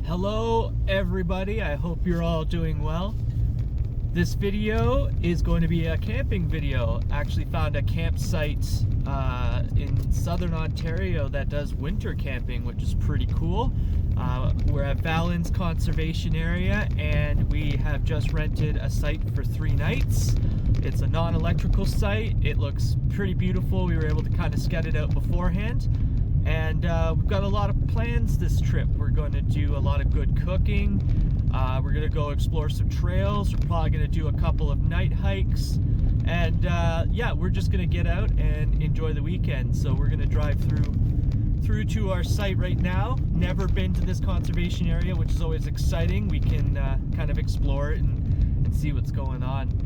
Hello everybody, I hope you're all doing well. This video is going to be a camping video. Actually found a campsite in southern Ontario that does winter camping, which is pretty cool. We're at Valens Conservation Area and we have just rented a site for 3 nights. It's a non-electrical site. It looks pretty beautiful. We were able to kind of scout it out beforehand. And we've got a lot of plans this trip. We're going to do a lot of good cooking. We're going to go explore some trails. We're probably going to do a couple of night hikes. And yeah, we're just going to get out and enjoy the weekend. So we're going to drive through to our site right now. Never been to this conservation area, which is always exciting. We can kind of explore it and see what's going on.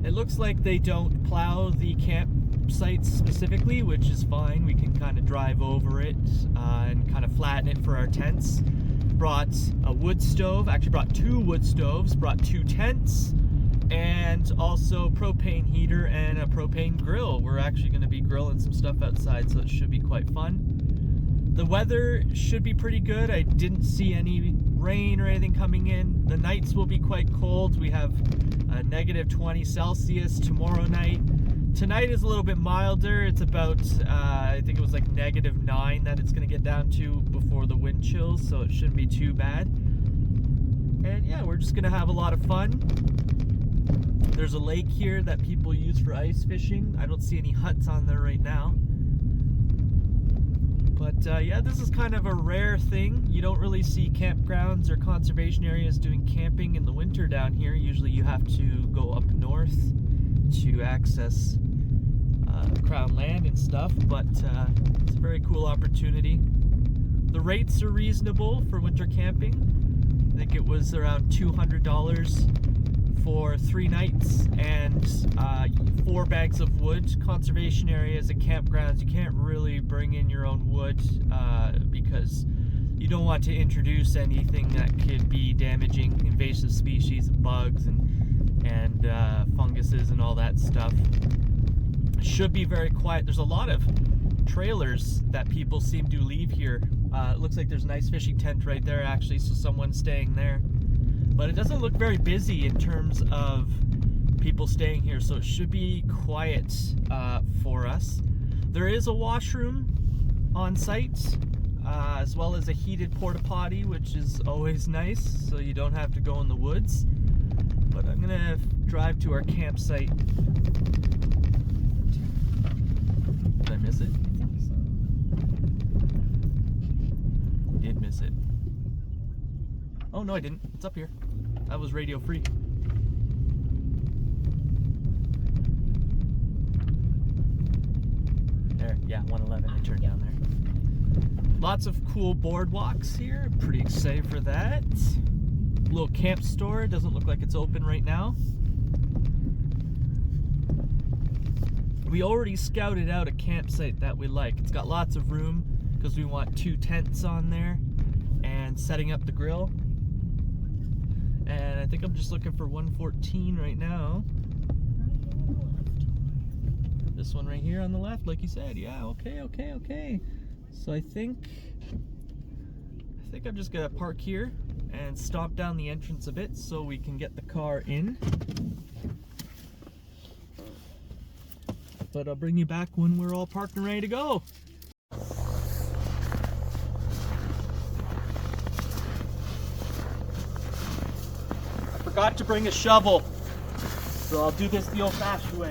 It looks like they don't plow the campsites specifically, which is fine. We can kind of drive over it and kind of flatten it for our tents. Brought a wood stove, actually brought 2 wood stoves, brought 2 tents, and also propane heater and a propane grill. We're actually going to be grilling some stuff outside, so it should be quite fun. The weather should be pretty good. I didn't see any rain or anything coming in. The nights will be quite cold. We have a negative 20 Celsius tomorrow night. Tonight is a little bit milder. It's about, I think it was like negative 9 that it's going to get down to before the wind chills, so it shouldn't be too bad. And yeah, we're just going to have a lot of fun. There's a lake here that people use for ice fishing. I don't see any huts on there right now. But yeah, this is kind of a rare thing. You don't really see campgrounds or conservation areas doing camping in the winter down here. Usually you have to go up north to access Crown land and stuff, but it's a very cool opportunity. The rates are reasonable for winter camping. I think it was around $200 for 3 nights and 4 bags of wood. Conservation areas and campgrounds, you can't really bring in your own wood because you don't want to introduce anything that could be damaging, invasive species, bugs and funguses and all that stuff. Should be very quiet. There's a lot of trailers that people seem to leave here. It looks like there's an ice fishing tent right there actually, so someone's staying there. But it doesn't look very busy in terms of people staying here, so it should be quiet for us. There is a washroom on site, as well as a heated porta potty, which is always nice, so you don't have to go in the woods. But I'm gonna drive to our campsite. Did I miss it? I think so. Did miss it. Oh no, I didn't. It's up here. That was radio free. There, yeah, 111. I turned down there. Lots of cool boardwalks here. Pretty excited for that. Little camp store. Doesn't look like it's open right now. We already scouted out a campsite that we like. It's got lots of room because we want 2 tents on there and setting up the grill. And I think I'm just looking for 114 right now. This one right here on the left, like you said. Yeah, okay. So I think I'm just gonna park here and stomp down the entrance a bit so we can get the car in. But I'll bring you back when we're all parked and ready to go. Forgot to bring a shovel, so I'll do this the old-fashioned way.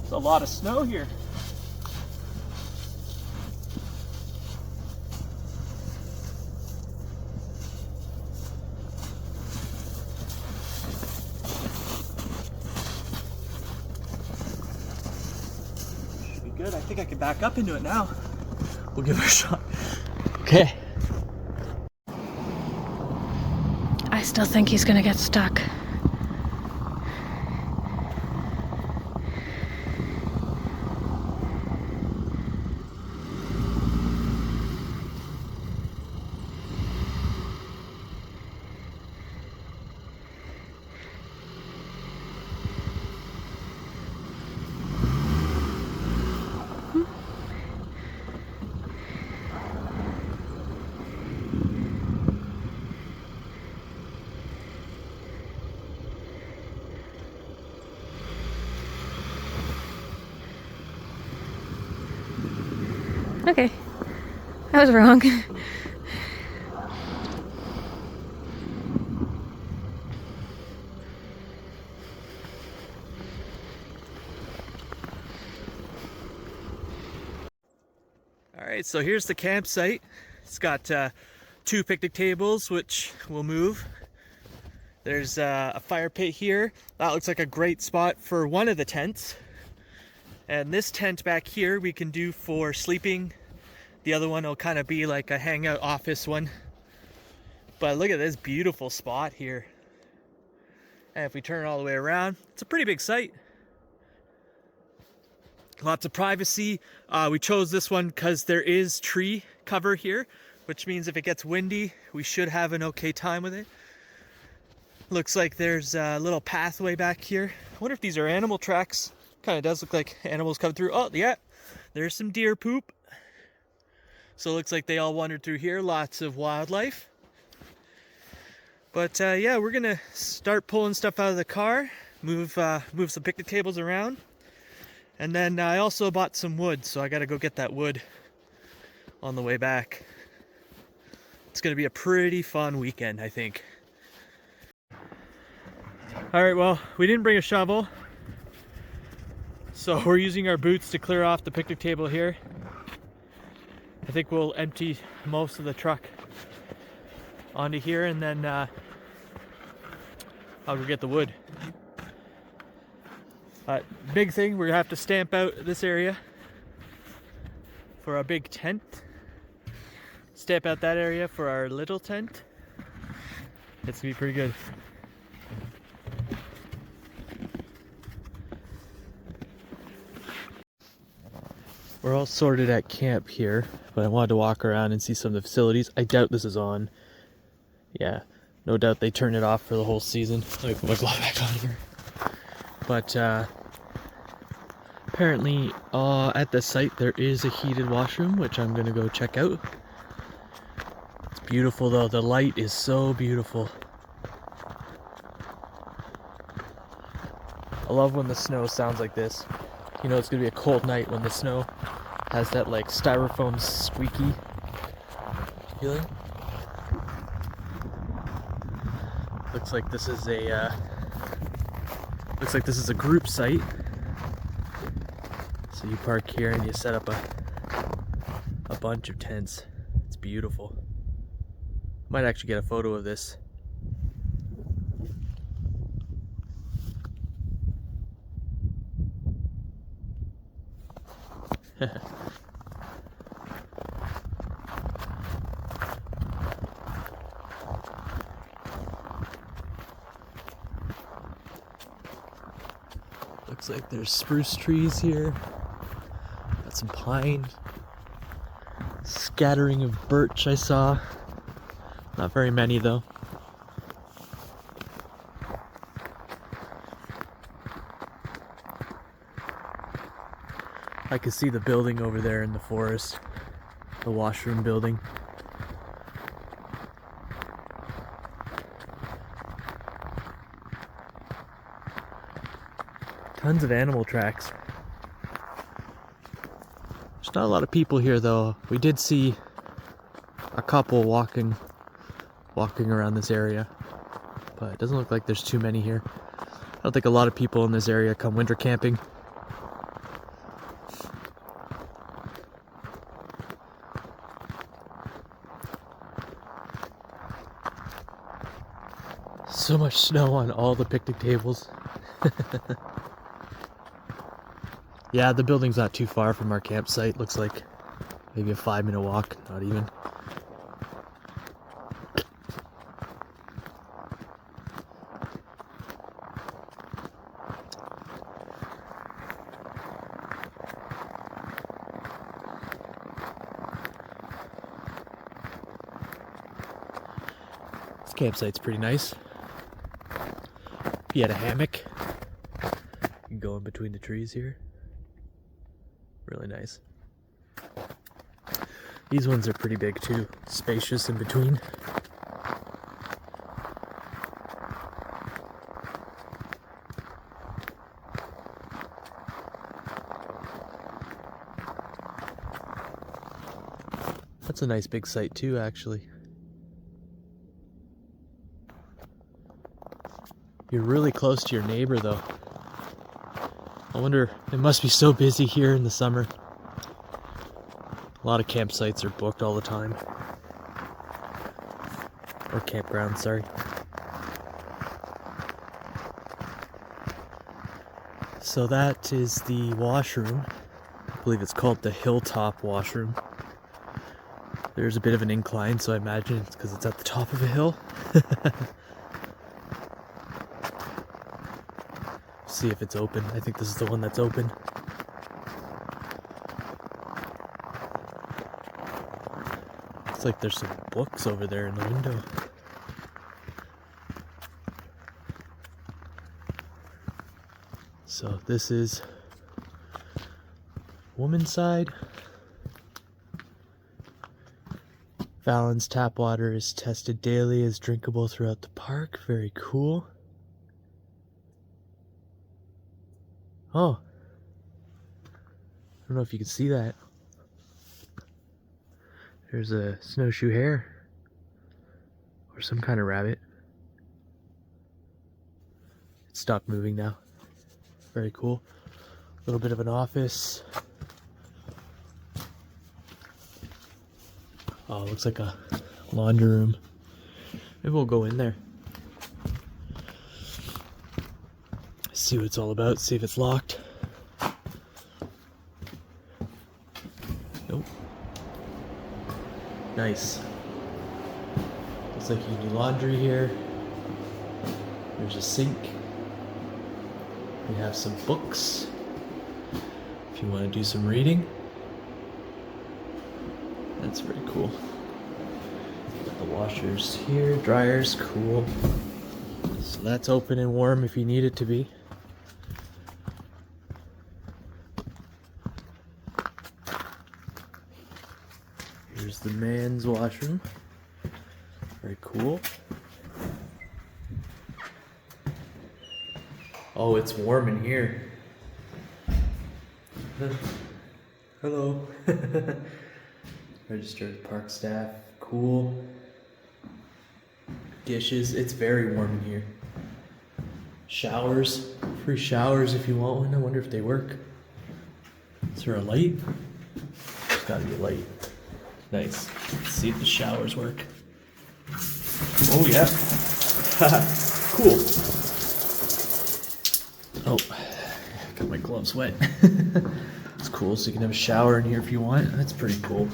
There's a lot of snow here. Good. I think I can back up into it now. We'll give it a shot. Okay. I still think he's gonna get stuck. I was wrong. All right, so here's the campsite. It's got 2 picnic tables, which we'll move. There's a fire pit here. That looks like a great spot for one of the tents. And this tent back here we can do for sleeping. The other one will kind of be like a hangout office one. But look at this beautiful spot here. And if we turn it all the way around, it's a pretty big site. Lots of privacy. We chose this one because there is tree cover here, which means if it gets windy, we should have an okay time with it. Looks like there's a little pathway back here. I wonder if these are animal tracks. Kind of does look like animals come through. Oh, yeah, there's some deer poop. So it looks like they all wandered through here. Lots of wildlife. But yeah, we're gonna start pulling stuff out of the car, move some picnic tables around. And then I also bought some wood, so I gotta go get that wood on the way back. It's gonna be a pretty fun weekend, I think. All right, well, we didn't bring a shovel, so we're using our boots to clear off the picnic table here. I think we'll empty most of the truck onto here, and then I'll go get the wood. Big thing, we're gonna have to stamp out this area for our big tent. Stamp out that area for our little tent. It's gonna be pretty good. We're all sorted at camp here, but I wanted to walk around and see some of the facilities. I doubt this is on. Yeah, no doubt they turn it off for the whole season. Let me put my glove back on here. But apparently at the site there is a heated washroom, which I'm gonna go check out. It's beautiful though, the light is so beautiful. I love when the snow sounds like this. You know it's gonna be a cold night when the snow has that like styrofoam squeaky feeling. Looks like this is a group site. So you park here and you set up a bunch of tents. It's beautiful. Might actually get a photo of this. Looks like there's spruce trees here. Got some pine. Scattering of birch I saw. Not very many though. I can see the building over there in the forest. The washroom building. Tons of animal tracks. There's not a lot of people here though. We did see a couple walking around this area, but it doesn't look like there's too many here. I don't think a lot of people in this area come winter camping. So much snow on all the picnic tables. Yeah, the building's not too far from our campsite. Looks like maybe a 5-minute walk, not even. This campsite's pretty nice. If you had a hammock, you can go in between the trees here. Really nice. These ones are pretty big too, spacious in between. That's It's a nice big site too, actually. You're really close to your neighbor though. I wonder, it must be so busy here in the summer. A lot of campsites are booked all the time. Or campgrounds, sorry. So that is the washroom. I believe it's called the Hilltop Washroom. There's a bit of an incline, so I imagine it's because it's at the top of a hill. See if it's open. I think this is the one that's open. Looks like there's some books over there in the window. So this is woman's side. Fallon's tap water is tested daily as drinkable throughout the park. Very cool. Oh, I don't know if you can see that. There's a snowshoe hare or some kind of rabbit. It stopped moving now. Very cool. A little bit of an office. Oh, it looks like a laundry room. Maybe we'll go in there. See what it's all about, see if it's locked. Nope. Nice. Looks like you can do laundry here. There's a sink. We have some books if you want to do some reading. That's very cool. Got the washers here, dryers, cool. So that's open and warm if you need it to be. Here's the man's washroom. Very cool. Oh, it's warm in here. Hello. Registered park staff. Cool. Dishes. It's very warm in here. Showers. Free showers if you want one. I wonder if they work. Is there a light? There's gotta be a light. Nice. Let's see if the showers work. Oh yeah. Cool. Oh, got my gloves wet. It's cool, so you can have a shower in here if you want. That's pretty cool.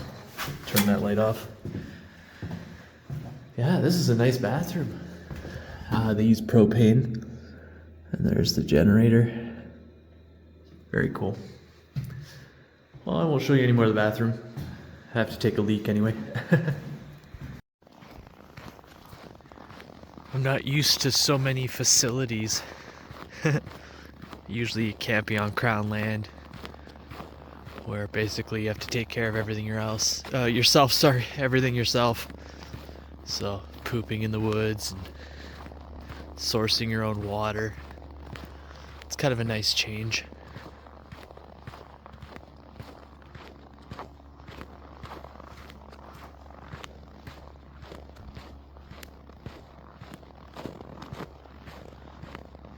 Turn that light off. Yeah, this is a nice bathroom. They use propane. And there's the generator. Very cool. Well, I won't show you any more of the bathroom. I have to take a leak anyway. I'm not used to so many facilities. Usually camping on crown land, where basically you have to take care of everything yourself. Everything yourself. So pooping in the woods and sourcing your own water. It's kind of a nice change.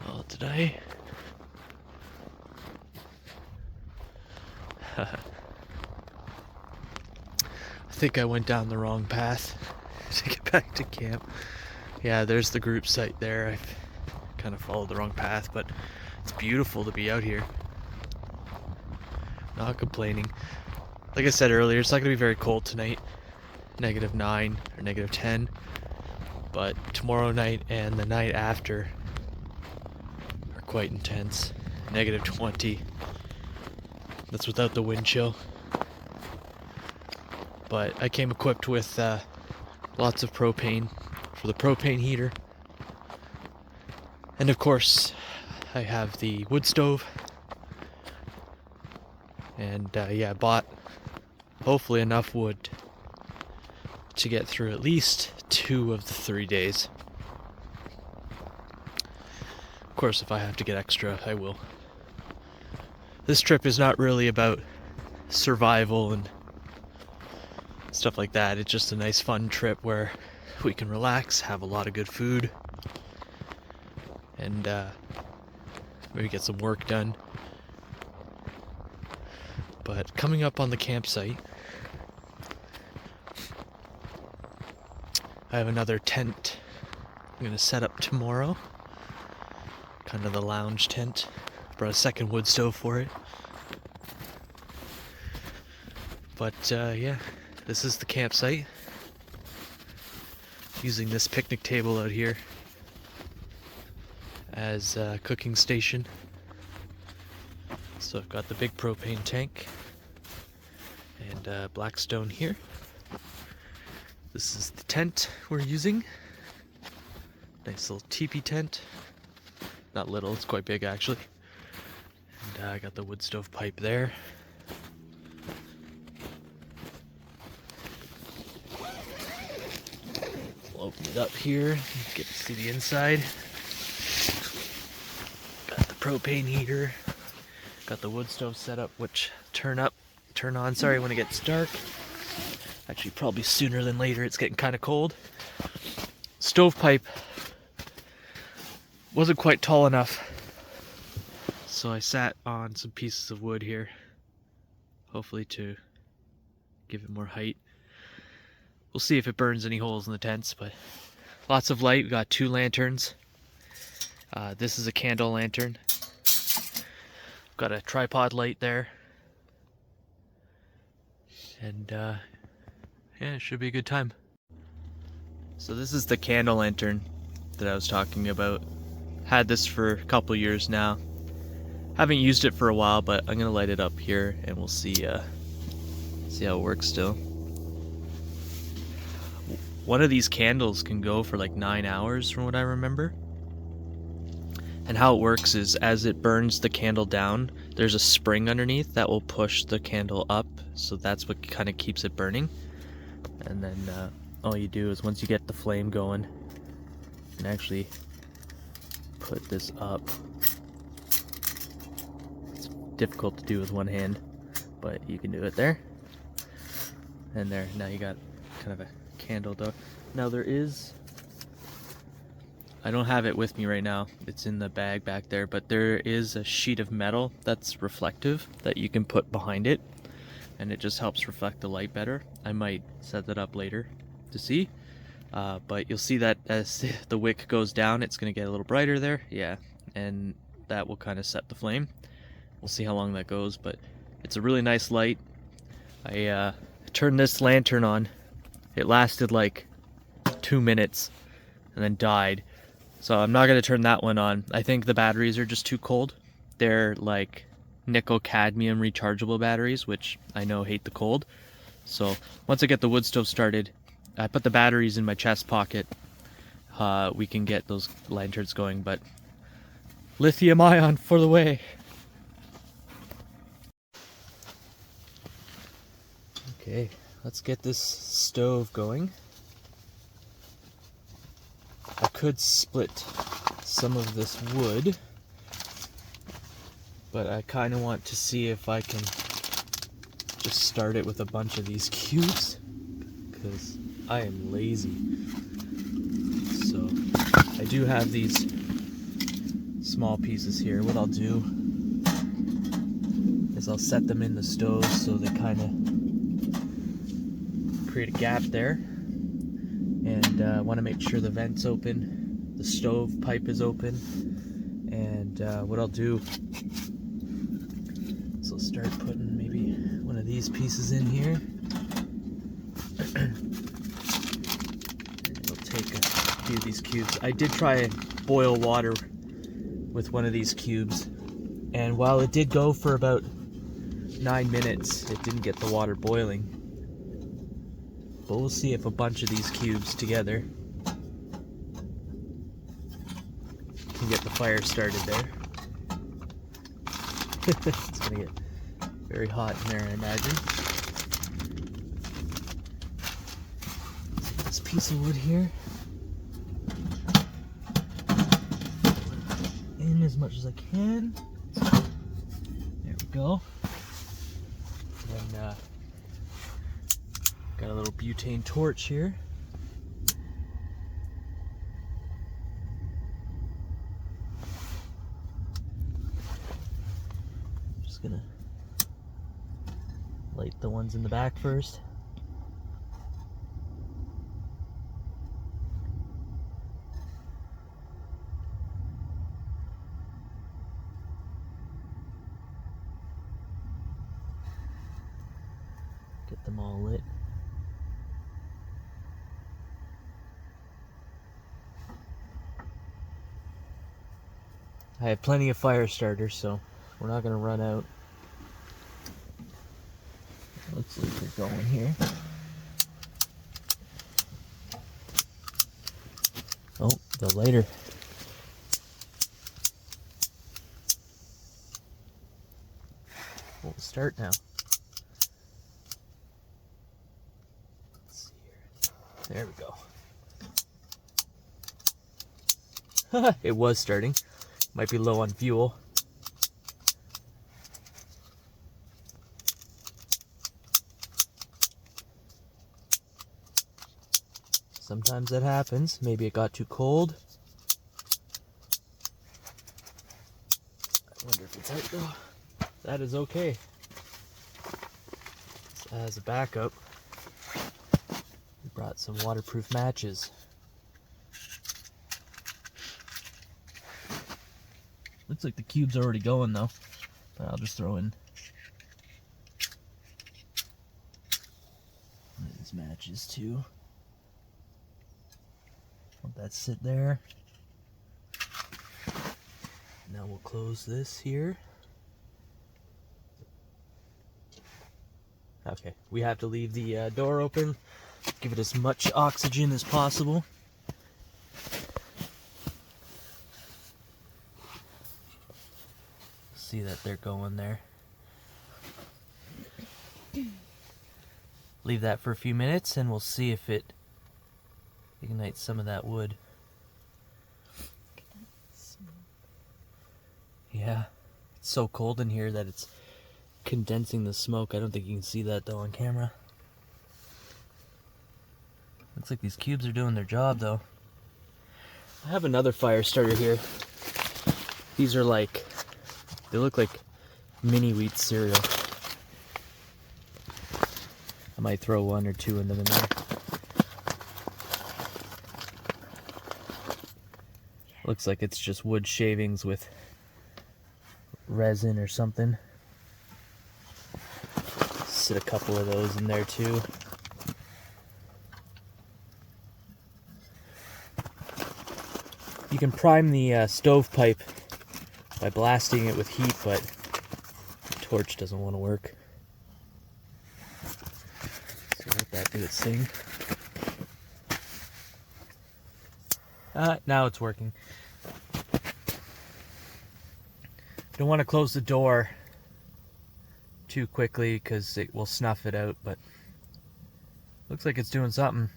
Oh, did I? I think I went down the wrong path to get back to camp. Yeah, there's the group site there. I've kind of followed the wrong path, but it's beautiful to be out here. Not complaining. Like I said earlier, it's not going to be very cold tonight. -9 or -10. But tomorrow night and the night after are quite intense. -20. That's without the wind chill. But I came equipped with lots of propane for the propane heater. And of course, I have the Woodstove. And yeah, I bought hopefully enough wood to get through at least 2 of the 3 days. Of course, if I have to get extra, I will. This trip is not really about survival and stuff like that. It's just a nice fun trip where we can relax, have a lot of good food, and maybe get some work done. But coming up on the campsite, I have another tent I'm gonna set up tomorrow. Kind of the lounge tent. Brought a second wood stove for it. But yeah, this is the campsite. Using this picnic table out here as a cooking station. So I've got the big propane tank and black stone here. This is the tent we're using. Nice little teepee tent. Not little, it's quite big actually. And I got the wood stove pipe there. We'll open it up here, get to see the inside. Got the propane heater. Got the wood stove set up, which turn on, sorry, when it gets dark. Actually, probably sooner than later, it's getting kind of cold. Stovepipe wasn't quite tall enough, so I sat on some pieces of wood here, hopefully to give it more height. We'll see if it burns any holes in the tents, but lots of light. We got 2 lanterns. This is a candle lantern. Got a tripod light there. And yeah, it should be a good time. So this is the candle lantern that I was talking about. Had this for a couple years now. Haven't used it for a while, but I'm gonna light it up here and we'll see how it works still. One of these candles can go for like 9 hours from what I remember. And how it works is as it burns the candle down, there's a spring underneath that will push the candle up. So that's what kind of keeps it burning. And then all you do is once you get the flame going, you can actually put this up. It's difficult to do with one hand, but you can do it there. And there, now you got kind of a candle though. Now there is, I don't have it with me right now, it's in the bag back there, but there is a sheet of metal that's reflective that you can put behind it, and it just helps reflect the light better. I might set that up later to see, but you'll see that as the wick goes down, it's going to get a little brighter there, yeah, and that will kind of set the flame. We'll see how long that goes, but it's a really nice light. I turned this lantern on, it lasted like 2 minutes and then died. So I'm not going to turn that one on. I think the batteries are just too cold. They're like nickel cadmium rechargeable batteries, which I know hate the cold. So once I get the wood stove started, I put the batteries in my chest pocket. We can get those lanterns going, but lithium ion for the way. Okay, let's get this stove going. I could split some of this wood, but I kind of want to see if I can just start it with a bunch of these cubes, because I am lazy. So I do have these small pieces here. What I'll do is I'll set them in the stove so they kind of create a gap there. And I want to make sure the vent's open, the stove pipe is open, and what I'll do is I'll start putting maybe one of these pieces in here. And I'll take a few of these cubes. I did try and boil water with one of these cubes, and while it did go for about 9 minutes, it didn't get the water boiling. But we'll see if a bunch of these cubes together can get the fire started there. It's gonna get very hot in there, I imagine. Take this piece of wood here. In as much as I can. There we go. And then Got a little butane torch here. Just gonna light the ones in the back first. Get them all lit. I have plenty of fire starters, so we're not gonna run out. Looks like they're going here. Oh, the lighter. We'll start now. Let's see here. There we go. It was starting. Might be low on fuel. Sometimes that happens. Maybe it got too cold. I wonder if it's out though. That is okay. As a backup, we brought some waterproof matches. Looks like the cube's already going though, but I'll just throw in these matches too. Let that sit there. Now we'll close this here. Okay, we have to leave the door open, give it as much oxygen as possible. See that they're going there. Leave that for a few minutes and we'll see if it ignites some of that wood. Yeah, it's so cold in here that it's condensing the smoke. I don't think you can see that though on camera. Looks like these cubes are doing their job though. I have another fire starter here. These are like, they look like mini wheat cereal. I might throw one or two of them in there. Looks like it's just wood shavings with resin or something. Sit a couple of those in there too. You can prime the stovepipe by blasting it with heat, but the torch doesn't want to work. So let that do its thing. Now it's working. Don't want to close the door too quickly because it will snuff it out, but looks like it's doing something.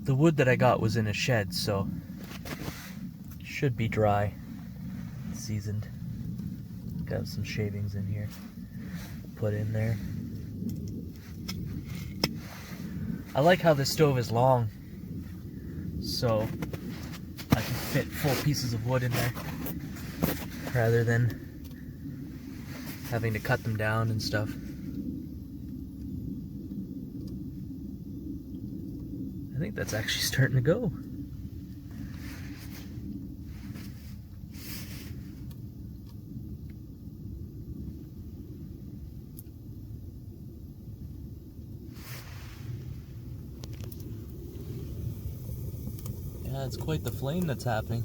The wood that I got was in a shed, so it should be dry, seasoned. Got some shavings in here, put in there. I like how this stove is long, so I can fit full pieces of wood in there, rather than having to cut them down and stuff. I think that's actually starting to go. Yeah, it's quite the flame that's happening.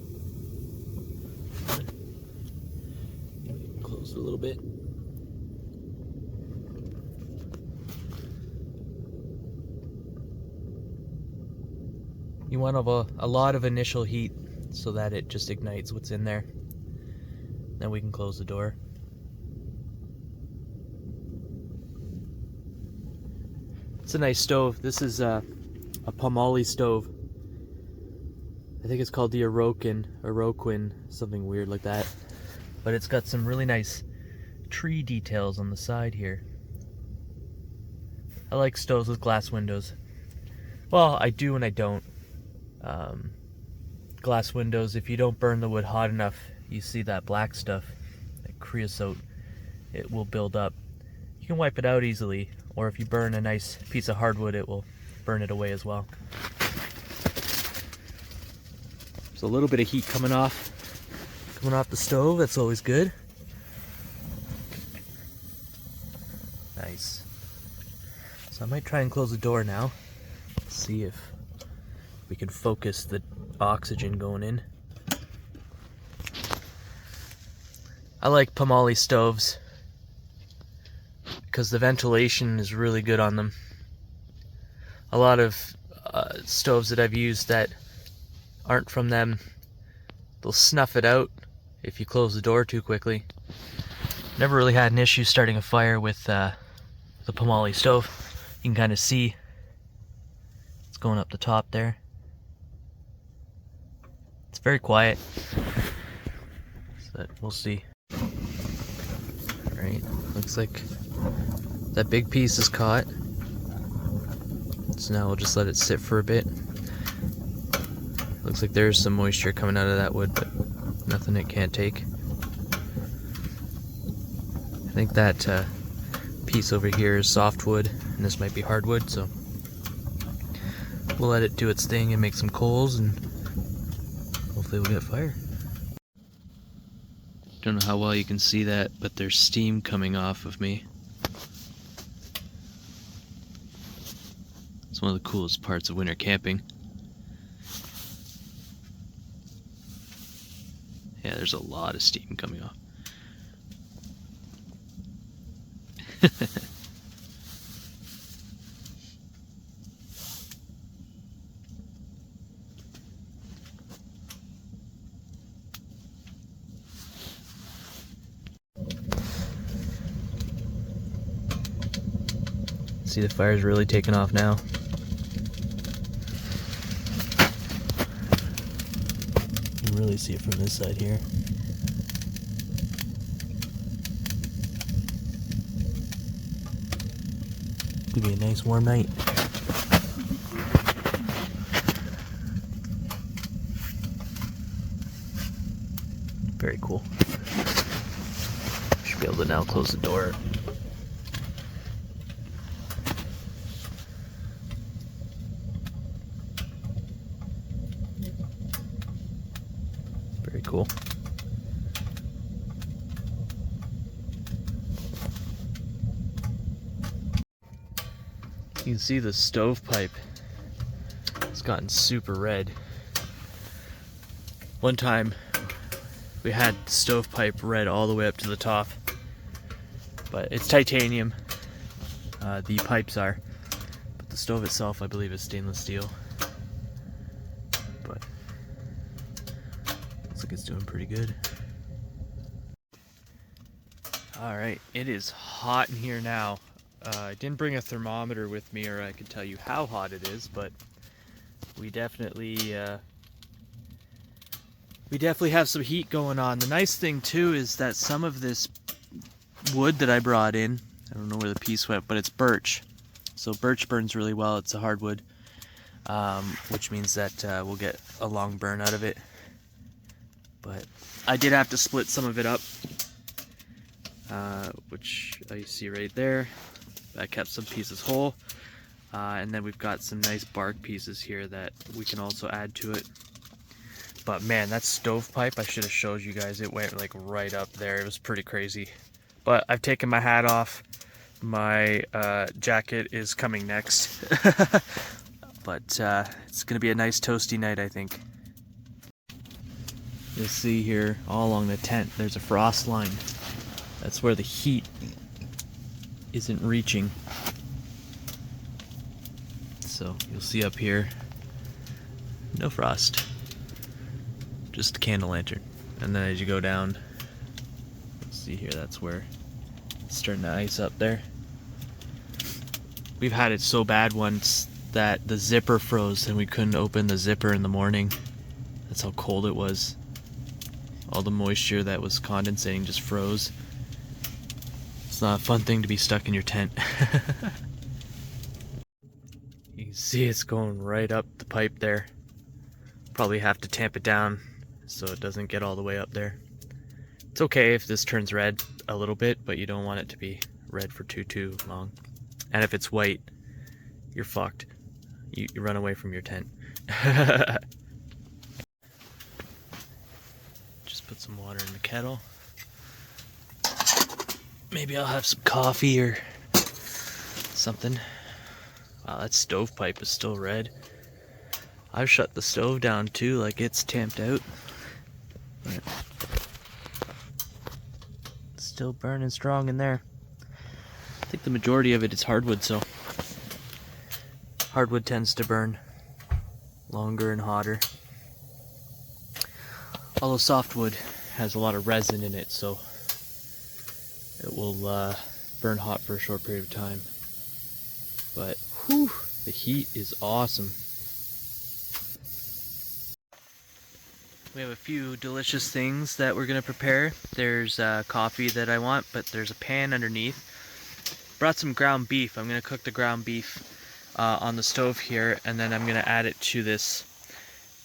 Close it a little bit. You want a lot of initial heat so that it just ignites what's in there. Then we can close the door. It's a nice stove. This is a Pomali stove. I think it's called the Oroquin, something weird like that. But it's got some really nice tree details on the side here. I like stoves with glass windows. Well, I do and I don't. Glass windows, if you don't burn the wood hot enough, you see that black stuff, that creosote, it will build up. You can wipe it out easily, or if you burn a nice piece of hardwood, it will burn it away as well. There's a little bit of heat coming off the stove. That's always good. Nice. So I might try and close the door now. See if we can focus the oxygen going in. I like Pomali stoves because the ventilation is really good on them. A lot of stoves that I've used that aren't from them, they'll snuff it out if you close the door too quickly. Never really had an issue starting a fire with the Pomali stove. You can kind of see it's going up the top there. It's very quiet, so we'll see. Alright, looks like that big piece is caught. So now we'll just let it sit for a bit. Looks like there's some moisture coming out of that wood, but nothing it can't take. I think that piece over here is softwood, and this might be hardwood, so we'll let it do its thing and make some coals, and hopefully we'll get fire. Don't know how well you can see that, but there's steam coming off of me. It's one of the coolest parts of winter camping. Yeah, there's a lot of steam coming off. See, the fire's really taking off now. You can really see it from this side here. Could be a nice warm night. Very cool. Should be able to now close the door. Very cool. You can see the stovepipe. It's gotten super red. One time we had the stovepipe red all the way up to the top, but it's titanium. The pipes are, but the stove itself I believe is stainless steel. But looks like it's doing pretty good. Alright, it is hot in here now. I didn't bring a thermometer with me, or I could tell you how hot it is, but we definitely have some heat going on. The nice thing too is that some of this wood that I brought in, I don't know where the piece went, but it's birch. So birch burns really well. It's a hardwood, which means that we'll get a long burn out of it. But I did have to split some of it up, which you see right there. I kept some pieces whole, and then we've got some nice bark pieces here that we can also add to it. But man, that stovepipe, I should have showed you guys. It went like right up there. It was pretty crazy. But I've taken my hat off. My jacket is coming next. But it's gonna be a nice toasty night, I think. You'll see here all along the tent there's a frost line. That's where the heat isn't reaching. So you'll see up here, no frost, just a candle lantern. And then as you go down, you'll see here, that's where it's starting to ice up there. We've had it so bad once that the zipper froze and we couldn't open the zipper in the morning. That's how cold it was. All the moisture that was condensating just froze. It's not a fun thing to be stuck in your tent. You can see it's going right up the pipe there. Probably have to tamp it down so it doesn't get all the way up there. It's okay if this turns red a little bit, but you don't want it to be red for too long. And if it's white, you're fucked. You run away from your tent. Just put some water in the kettle. Maybe I'll have some coffee or something. Wow, that stovepipe is still red. I've shut the stove down too, like it's tamped out. But it's still burning strong in there. I think the majority of it is hardwood, so hardwood tends to burn longer and hotter. Although softwood has a lot of resin in it, so it will burn hot for a short period of time. But whew, the heat is awesome. We have a few delicious things that we're gonna prepare. There's coffee that I want, but there's a pan underneath. Brought some ground beef. I'm gonna cook the ground beef on the stove here, and then I'm gonna add it to this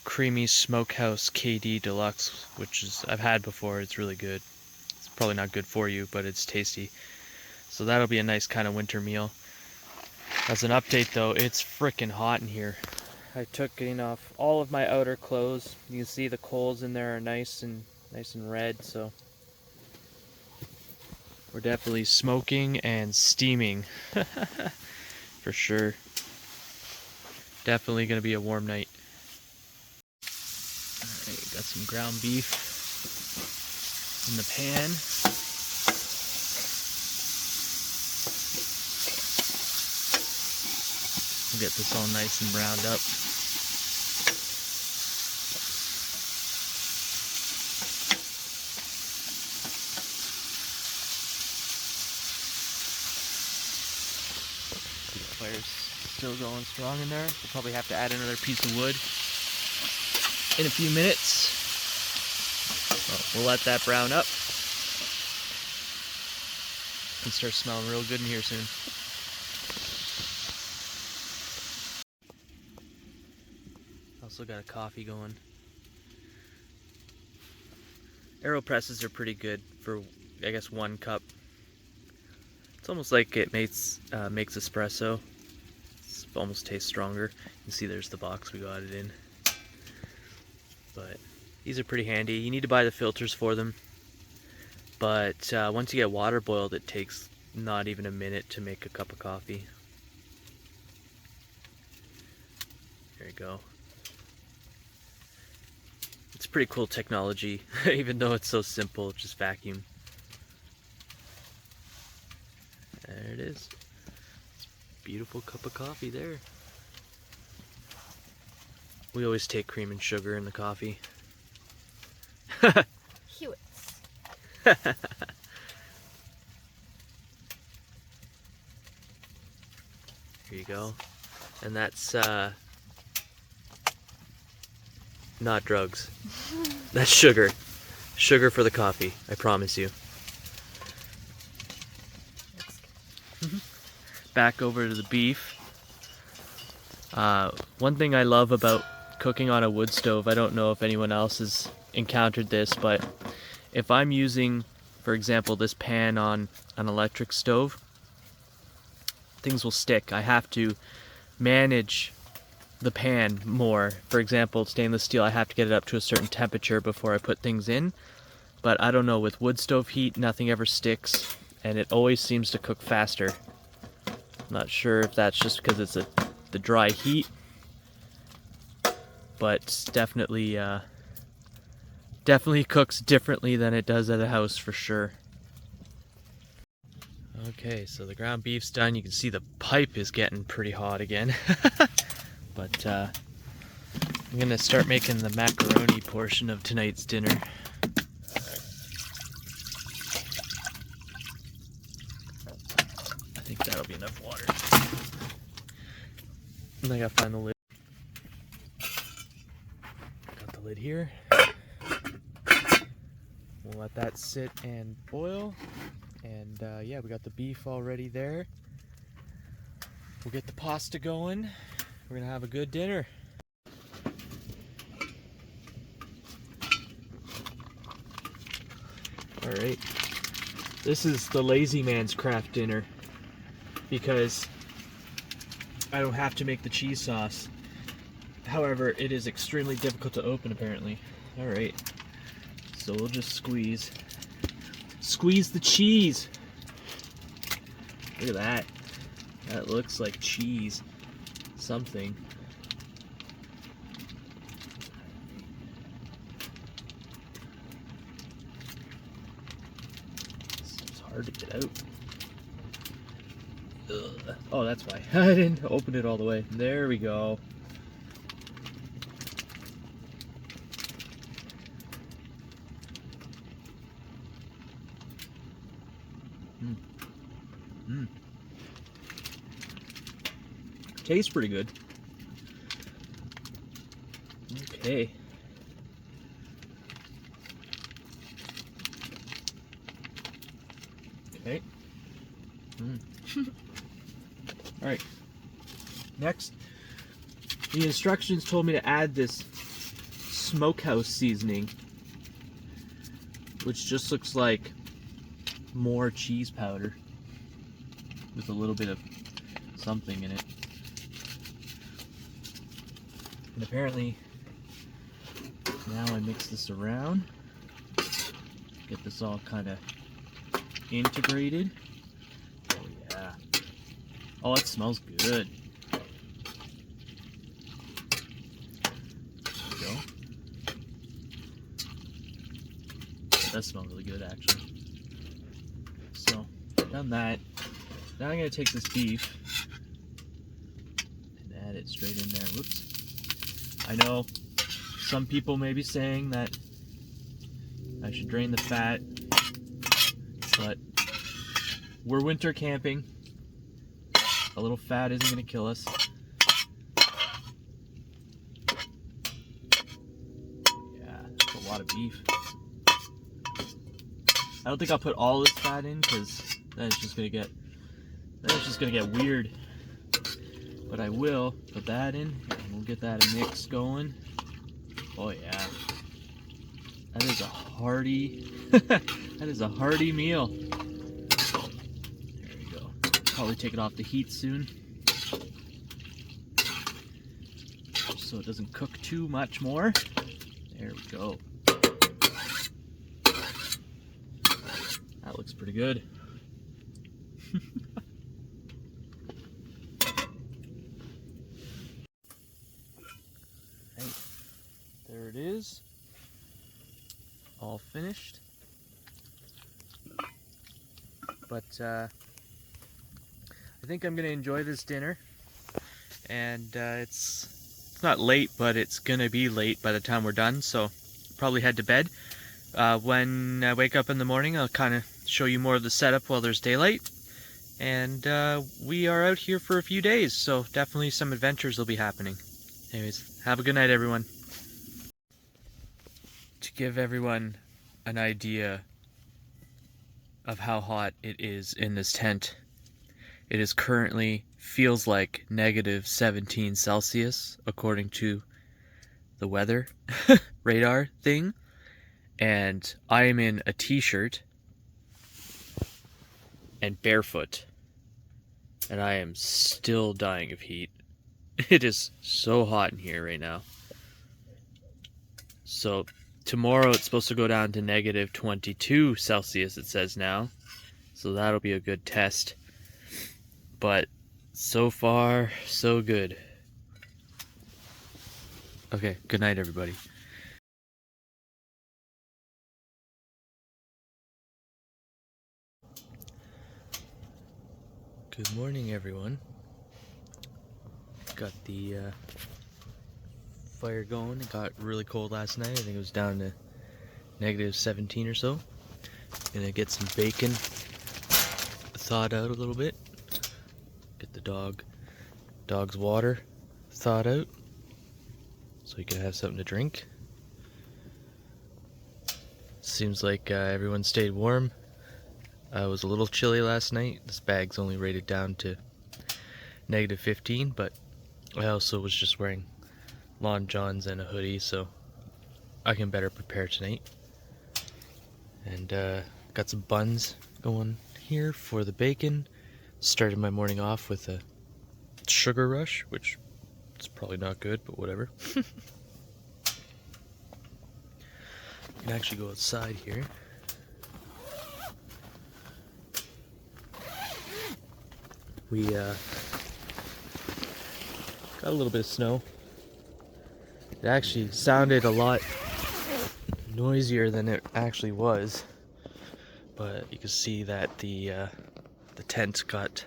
creamy smokehouse KD Deluxe, which is I've had before. It's really good. It's probably not good for you, but it's tasty. So that'll be a nice kind of winter meal. As an update though, it's freaking hot in here. I took off all of my outer clothes. You can see the coals in there are nice and red, so we're definitely smoking and steaming for sure. Definitely gonna be a warm night. Alright, got some ground beef in the pan. We'll get this all nice and browned up. See the fire's still going strong in there. We'll probably have to add another piece of wood in a few minutes. Well, we'll let that brown up. And start smelling real good in here soon. Also got a coffee going. AeroPresses are pretty good for, I guess, 1 cup. It's almost like it makes espresso. It almost tastes stronger. You can see there's the box we got it in. But these are pretty handy. You need to buy the filters for them. But once you get water boiled, it takes not even a minute to make a cup of coffee. There you go. It's pretty cool technology, even though it's so simple, just vacuum. There it is. It's a beautiful cup of coffee there. We always take cream and sugar in the coffee. Hewitts. Here you go. And that's not drugs. That's sugar. Sugar for the coffee, I promise you. Back over to the beef. One thing I love about cooking on a wood stove, I don't know if anyone else has encountered this, but if I'm using, for example, this pan on an electric stove, things will stick. I have to manage the pan more. For example, stainless steel, I have to get it up to a certain temperature before I put things in. But I don't know, with wood stove heat, nothing ever sticks, and it always seems to cook faster. I'm not sure if that's just because it's the dry heat, but definitely cooks differently than it does at a house for sure. Okay, so the ground beef's done. You can see the pipe is getting pretty hot again. But I'm gonna start making the macaroni portion of tonight's dinner. I think that'll be enough water. And I gotta find the lid. Got the lid here. We'll let that sit and boil. And yeah, we got the beef already there. We'll get the pasta going. We're gonna have a good dinner. All right, this is the lazy man's craft dinner because I don't have to make the cheese sauce. However, it is extremely difficult to open apparently. All right, so we'll just squeeze the cheese. Look at that. That looks like cheese. Something. It's hard to get out. Ugh. Oh, that's why. I didn't open it all the way. There we go. Tastes pretty good. Okay. Okay. All right. Next, the instructions told me to add this smokehouse seasoning, which just looks like more cheese powder with a little bit of something in it. And apparently, now I mix this around, get this all kind of integrated. Oh yeah. Oh, it smells good. There we go. It does smell really good, actually. So, done that. Now I'm going to take this beef and add it straight in there. Whoops. I know some people may be saying that I should drain the fat, but we're winter camping. A little fat isn't going to kill us. Yeah, that's a lot of beef. I don't think I'll put all this fat in because then it's just going to get weird. But I will put that in, and we'll get that mix going. Oh yeah, that is a hearty, that is a hearty meal. There we go. Probably take it off the heat soon, so it doesn't cook too much more. There we go. That looks pretty good. There it is, all finished. But I think I'm gonna enjoy this dinner, and it's not late, but it's gonna be late by the time we're done, so probably head to bed. When I wake up in the morning, I'll kind of show you more of the setup while there's daylight, and we are out here for a few days, so definitely some adventures will be happening. Anyways, have a good night, everyone. To give everyone an idea of how hot it is in this tent, it is currently feels like -17 Celsius according to the weather radar thing, and I am in a t-shirt and barefoot, and I am still dying of heat. It is so hot in here right now. So tomorrow it's supposed to go down to -22 Celsius, it says now. So that'll be a good test. But so far, so good. Okay, good night, everybody. Good morning, everyone. Got the fire going. It got really cold last night. I think it was down to -17 or so. Gonna get some bacon thawed out a little bit. Get the dog's water. thawed out so you can have something to drink. Seems like everyone stayed warm. It was a little chilly last night. This bag's only rated down to -15, but I also was just wearing lawn johns and a hoodie, so I can better prepare tonight. And got some buns going here for the bacon. Started my morning off with a sugar rush, which is probably not good, but whatever. You can actually go outside here. We got a little bit of snow. It actually sounded a lot noisier than it actually was, but you can see that the tent got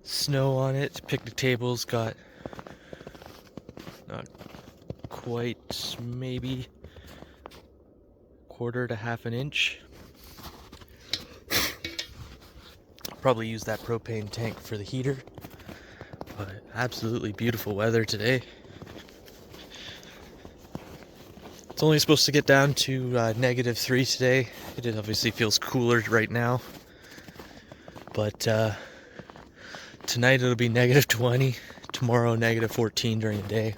snow on it. Picnic tables got not quite, maybe quarter to half an inch. Probably use that propane tank for the heater, but absolutely beautiful weather today. It's only supposed to get down to -3 today. It obviously feels cooler right now, but tonight it'll be -20, tomorrow -14 during the day.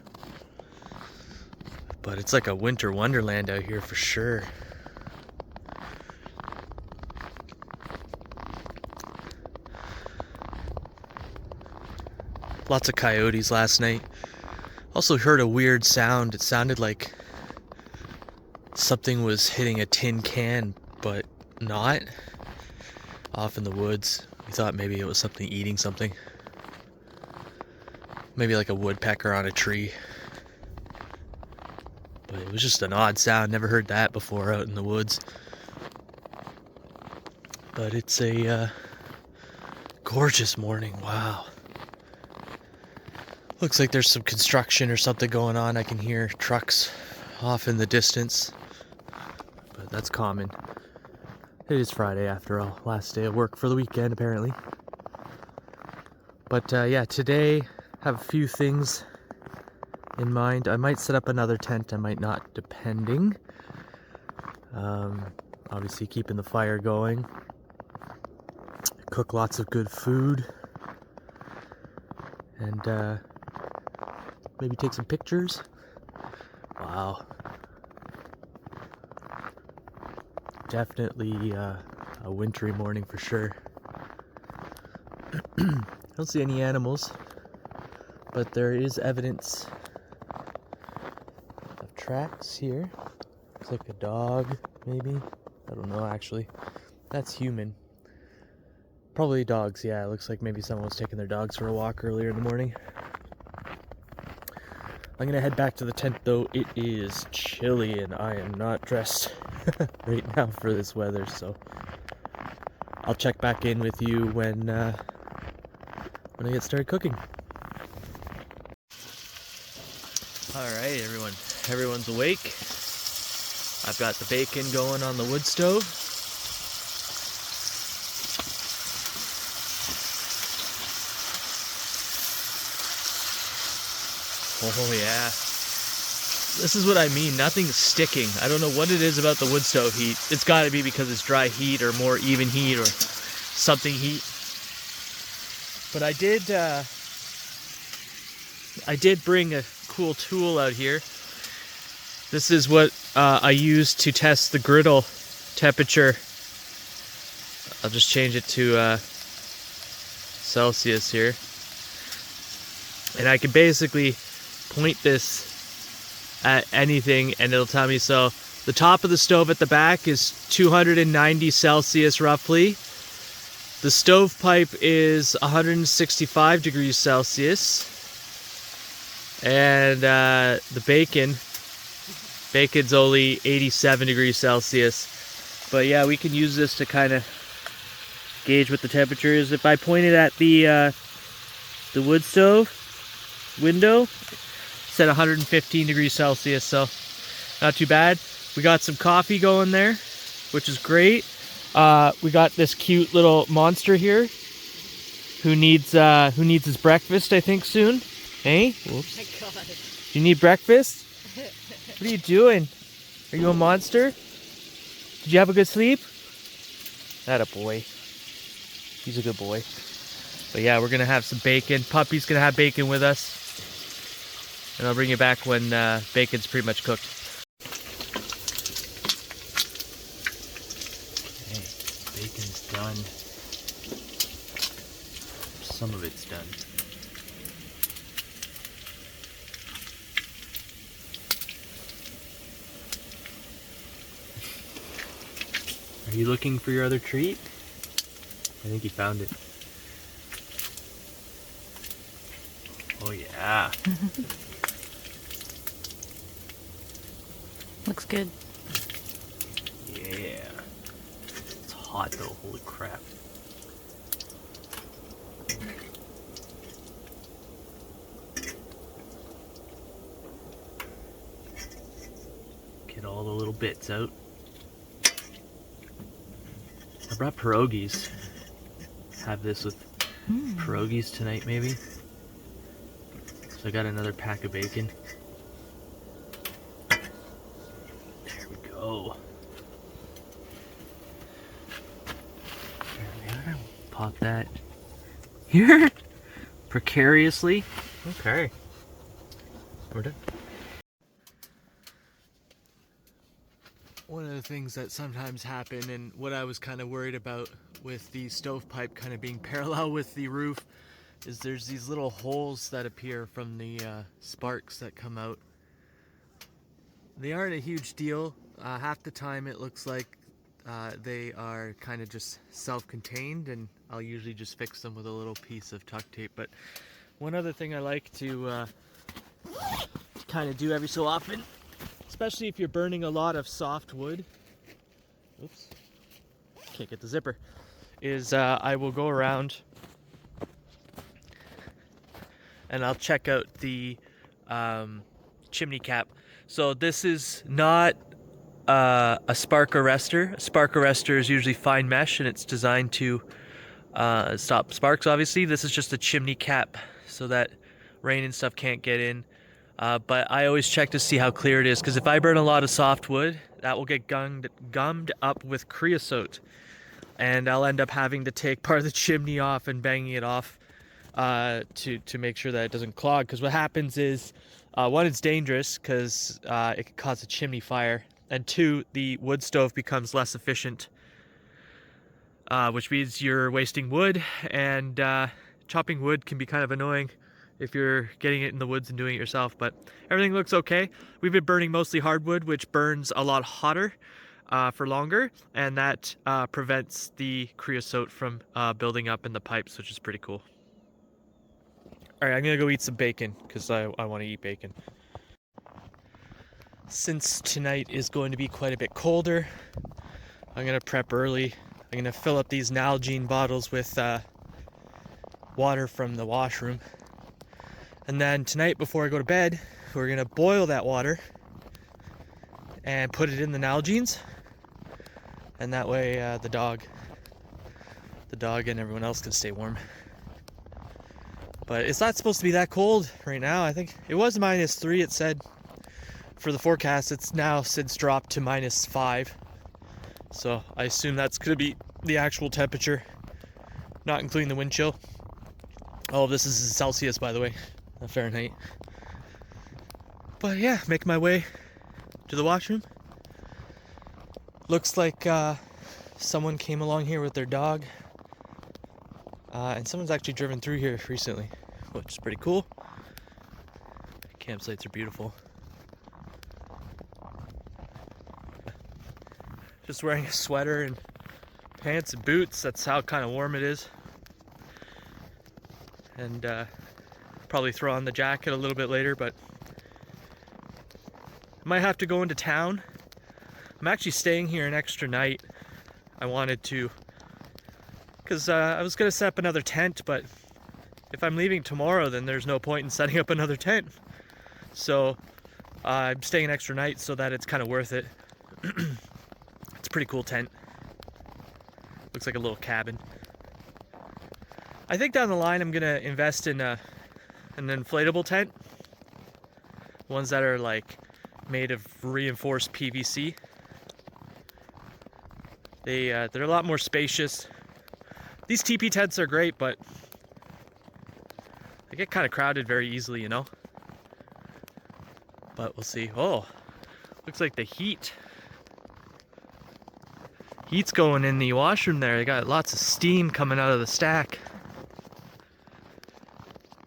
But it's like a winter wonderland out here for sure. Lots of coyotes last night. Also heard a weird sound. It sounded like something was hitting a tin can, but not. Off in the woods. We thought maybe it was something eating something. Maybe like a woodpecker on a tree. But it was just an odd sound. Never heard that before out in the woods. But it's a gorgeous morning. Wow. Looks like there's some construction or something going on. I can hear trucks off in the distance. But that's common. It is Friday after all. Last day of work for the weekend apparently. But yeah, today have a few things in mind. I might set up another tent. I might not, depending. Obviously keeping the fire going. Cook lots of good food. And maybe take some pictures. Wow. Definitely a wintry morning for sure. I don't see any animals, but there is evidence of tracks here. Looks like a dog, maybe. I don't know actually. That's human. Probably dogs, yeah. It looks like maybe someone was taking their dogs for a walk earlier in the morning. I'm gonna head back to the tent though. It is chilly and I am not dressed right now for this weather, so I'll check back in with you when I get started cooking. Alright everyone, everyone's awake. I've got the bacon going on the wood stove. Oh yeah. This is what I mean, nothing's sticking. I don't know what it is about the wood stove heat. It's gotta be because it's dry heat or more even heat or something heat. But I did bring a cool tool out here. This is what I use to test the griddle temperature. I'll just change it to Celsius here. And I can basically point this at anything and it'll tell me. So the top of the stove at the back is 290 Celsius roughly. The stovepipe is 165 degrees Celsius. And the bacon's only 87 degrees Celsius. But yeah, we can use this to kind of gauge what the temperature is. If I point it at the wood stove window, it's at 115 degrees Celsius, so not too bad. We got some coffee going there, which is great. We got this cute little monster here who needs his breakfast, I think, soon. Hey? Whoops. Oh my God. Do you need breakfast? What are you doing? Are you a monster? Did you have a good sleep? That a boy. He's a good boy. But yeah, we're gonna have some bacon. Puppy's gonna have bacon with us. And I'll bring you back when bacon's pretty much cooked. Okay, bacon's done. Some of it's done. Are you looking for your other treat? I think you found it. Oh yeah. Looks good. Yeah. It's hot though, holy crap. Get all the little bits out. I brought pierogies. Have this with pierogies tonight maybe. So I got another pack of bacon. There we go. There we are. Pop that here precariously. Okay. We're done. One of the things that sometimes happen, and what I was kind of worried about with the stovepipe kind of being parallel with the roof, is there's these little holes that appear from the sparks that come out. They aren't a huge deal. Half the time it looks like they are kind of just self-contained, and I'll usually just fix them with a little piece of tuck tape. But one other thing I like to kind of do every so often, especially if you're burning a lot of soft wood, oops, can't get the zipper, is I will go around and I'll check out the chimney cap. So this is not a spark arrestor. A spark arrestor is usually fine mesh, and it's designed to stop sparks, obviously. This is just a chimney cap so that rain and stuff can't get in. But I always check to see how clear it is, because if I burn a lot of soft wood, that will get gummed up with creosote, and I'll end up having to take part of the chimney off and banging it off to make sure that it doesn't clog. Because what happens is, one, it's dangerous because it can cause a chimney fire, and two, the wood stove becomes less efficient, which means you're wasting wood, and chopping wood can be kind of annoying if you're getting it in the woods and doing it yourself. But everything looks okay. We've been burning mostly hardwood, which burns a lot hotter for longer, and that prevents the creosote from building up in the pipes, which is pretty cool. All right, I'm gonna go eat some bacon because I want to eat bacon. Since tonight is going to be quite a bit colder, I'm gonna prep early. I'm gonna fill up these Nalgene bottles with water from the washroom. And then tonight, before I go to bed, we're gonna boil that water and put it in the Nalgenes. And that way the dog and everyone else can stay warm. But it's not supposed to be that cold right now. I think it was -3, it said, for the forecast. It's now since dropped to -5. So I assume that's gonna be the actual temperature, not including the wind chill. All of this is in Celsius, by the way, not Fahrenheit. But yeah, make my way to the washroom. Looks like someone came along here with their dog. And someone's actually driven through here recently, which is pretty cool. Campsites are beautiful. Just wearing a sweater and pants and boots. That's how kind of warm it is. And probably throw on the jacket a little bit later, but I might have to go into town. I'm actually staying here an extra night. I wanted to, because I was going to set up another tent, but if I'm leaving tomorrow, then there's no point in setting up another tent. So I'm staying an extra night so that it's kind of worth it. It's a pretty cool tent. Looks like a little cabin. I think down the line I'm going to invest in an inflatable tent. Ones that are like made of reinforced PVC. They're a lot more spacious. These teepee tents are great, but they get kind of crowded very easily, you know? But we'll see. Oh, looks like the heat's going in the washroom there. They got lots of steam coming out of the stack.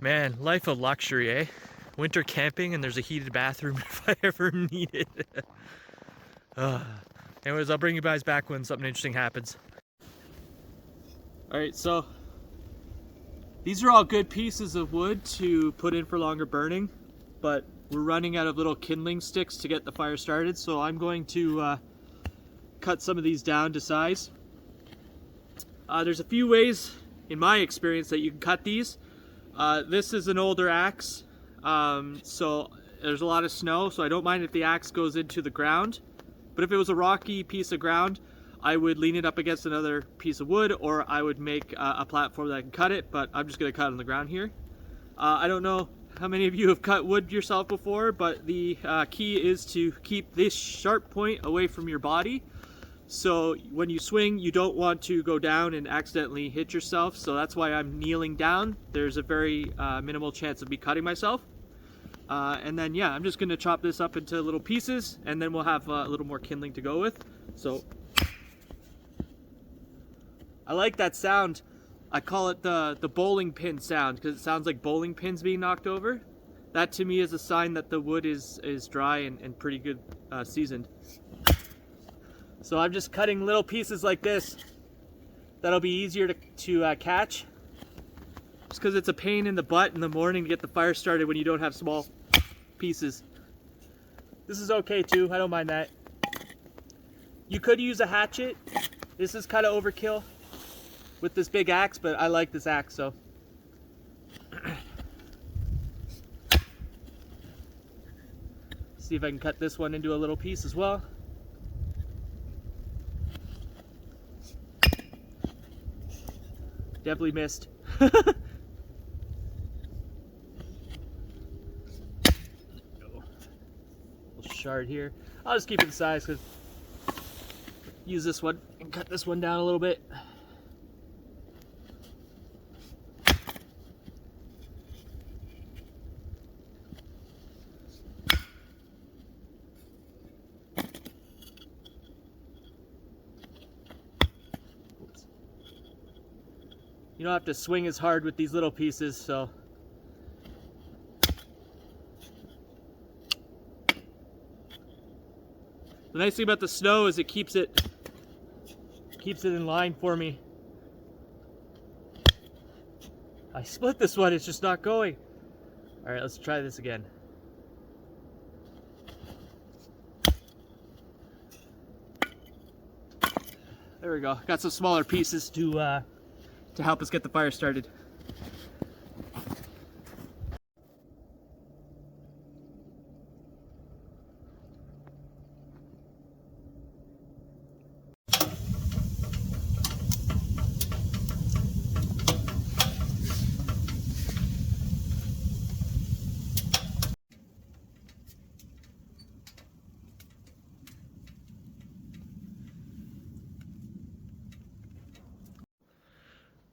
Man, life of luxury, eh? Winter camping and there's a heated bathroom if I ever need it. Anyways, I'll bring you guys back when something interesting happens. Alright, so these are all good pieces of wood to put in for longer burning, but we're running out of little kindling sticks to get the fire started, so I'm going to cut some of these down to size. There's a few ways, in my experience, that you can cut these. This is an older axe, so there's a lot of snow, so I don't mind if the axe goes into the ground. But if it was a rocky piece of ground, I would lean it up against another piece of wood, or I would make a platform that I can cut it, but I'm just going to cut on the ground here. I don't know how many of you have cut wood yourself before, but the key is to keep this sharp point away from your body. So when you swing, you don't want to go down and accidentally hit yourself, so that's why I'm kneeling down. There's a very minimal chance of me cutting myself. And then yeah, I'm just going to chop this up into little pieces, and then we'll have a little more kindling to go with. So I like that sound. I call it the bowling pin sound because it sounds like bowling pins being knocked over. That to me is a sign that the wood is dry and pretty good seasoned. So I'm just cutting little pieces like this. That'll be easier to catch. Just because it's a pain in the butt in the morning to get the fire started when you don't have small pieces. This is okay too, I don't mind that. You could use a hatchet. This is kind of overkill with this big axe, but I like this axe, so. See if I can cut this one into a little piece as well. Definitely missed. Little shard here. I'll just keep it the size because use this one and cut this one down a little bit. You don't have to swing as hard with these little pieces, so. The nice thing about the snow is it keeps it in line for me. I split this one, it's just not going. All right, let's try this again. There we go. Got some smaller pieces to help us get the fire started.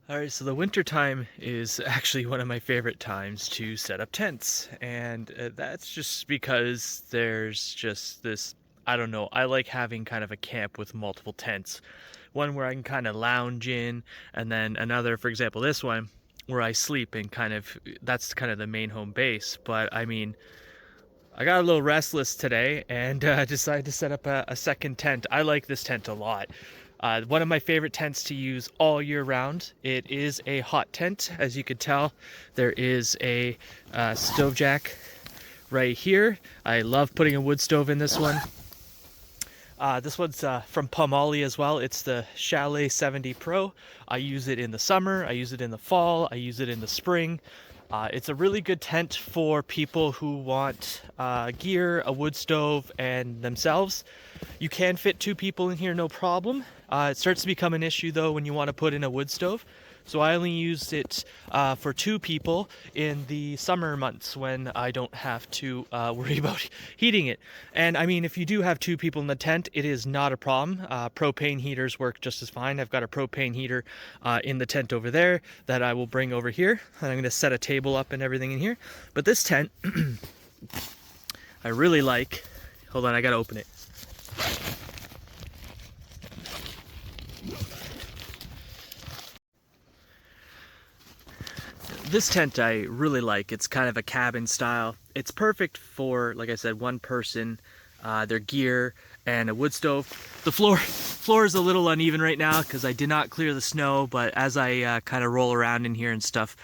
Alright, so the winter time is actually one of my favorite times to set up tents, and that's just because there's just this, I don't know, I like having kind of a camp with multiple tents. One where I can kind of lounge in, and then another, for example this one, where I sleep and kind of, that's kind of the main home base. But I mean, I got a little restless today and decided to set up a second tent. I like this tent a lot. One of my favorite tents to use all year round. It is a hot tent, as you could tell. There is a stove jack right here. I love putting a wood stove in this one. This one's from Palmolive as well. It's the Chalet 70 Pro. I use it in the summer, I use it in the fall, I use it in the spring. It's a really good tent for people who want gear, a wood stove, and themselves. You can fit 2 people in here, no problem. It starts to become an issue though when you want to put in a wood stove. So I only use it for 2 people in the summer months when I don't have to worry about heating it. And I mean, if you do have 2 people in the tent, it is not a problem. Propane heaters work just as fine. I've got a propane heater in the tent over there that I will bring over here. And I'm going to set a table up and everything in here. But this tent, I really like. Hold on, I got to open it. This tent I really like. It's kind of a cabin style. It's perfect for, like I said, 1 person, their gear, and a wood stove. The floor is a little uneven right now because I did not clear the snow, but as I kind of roll around in here and stuff,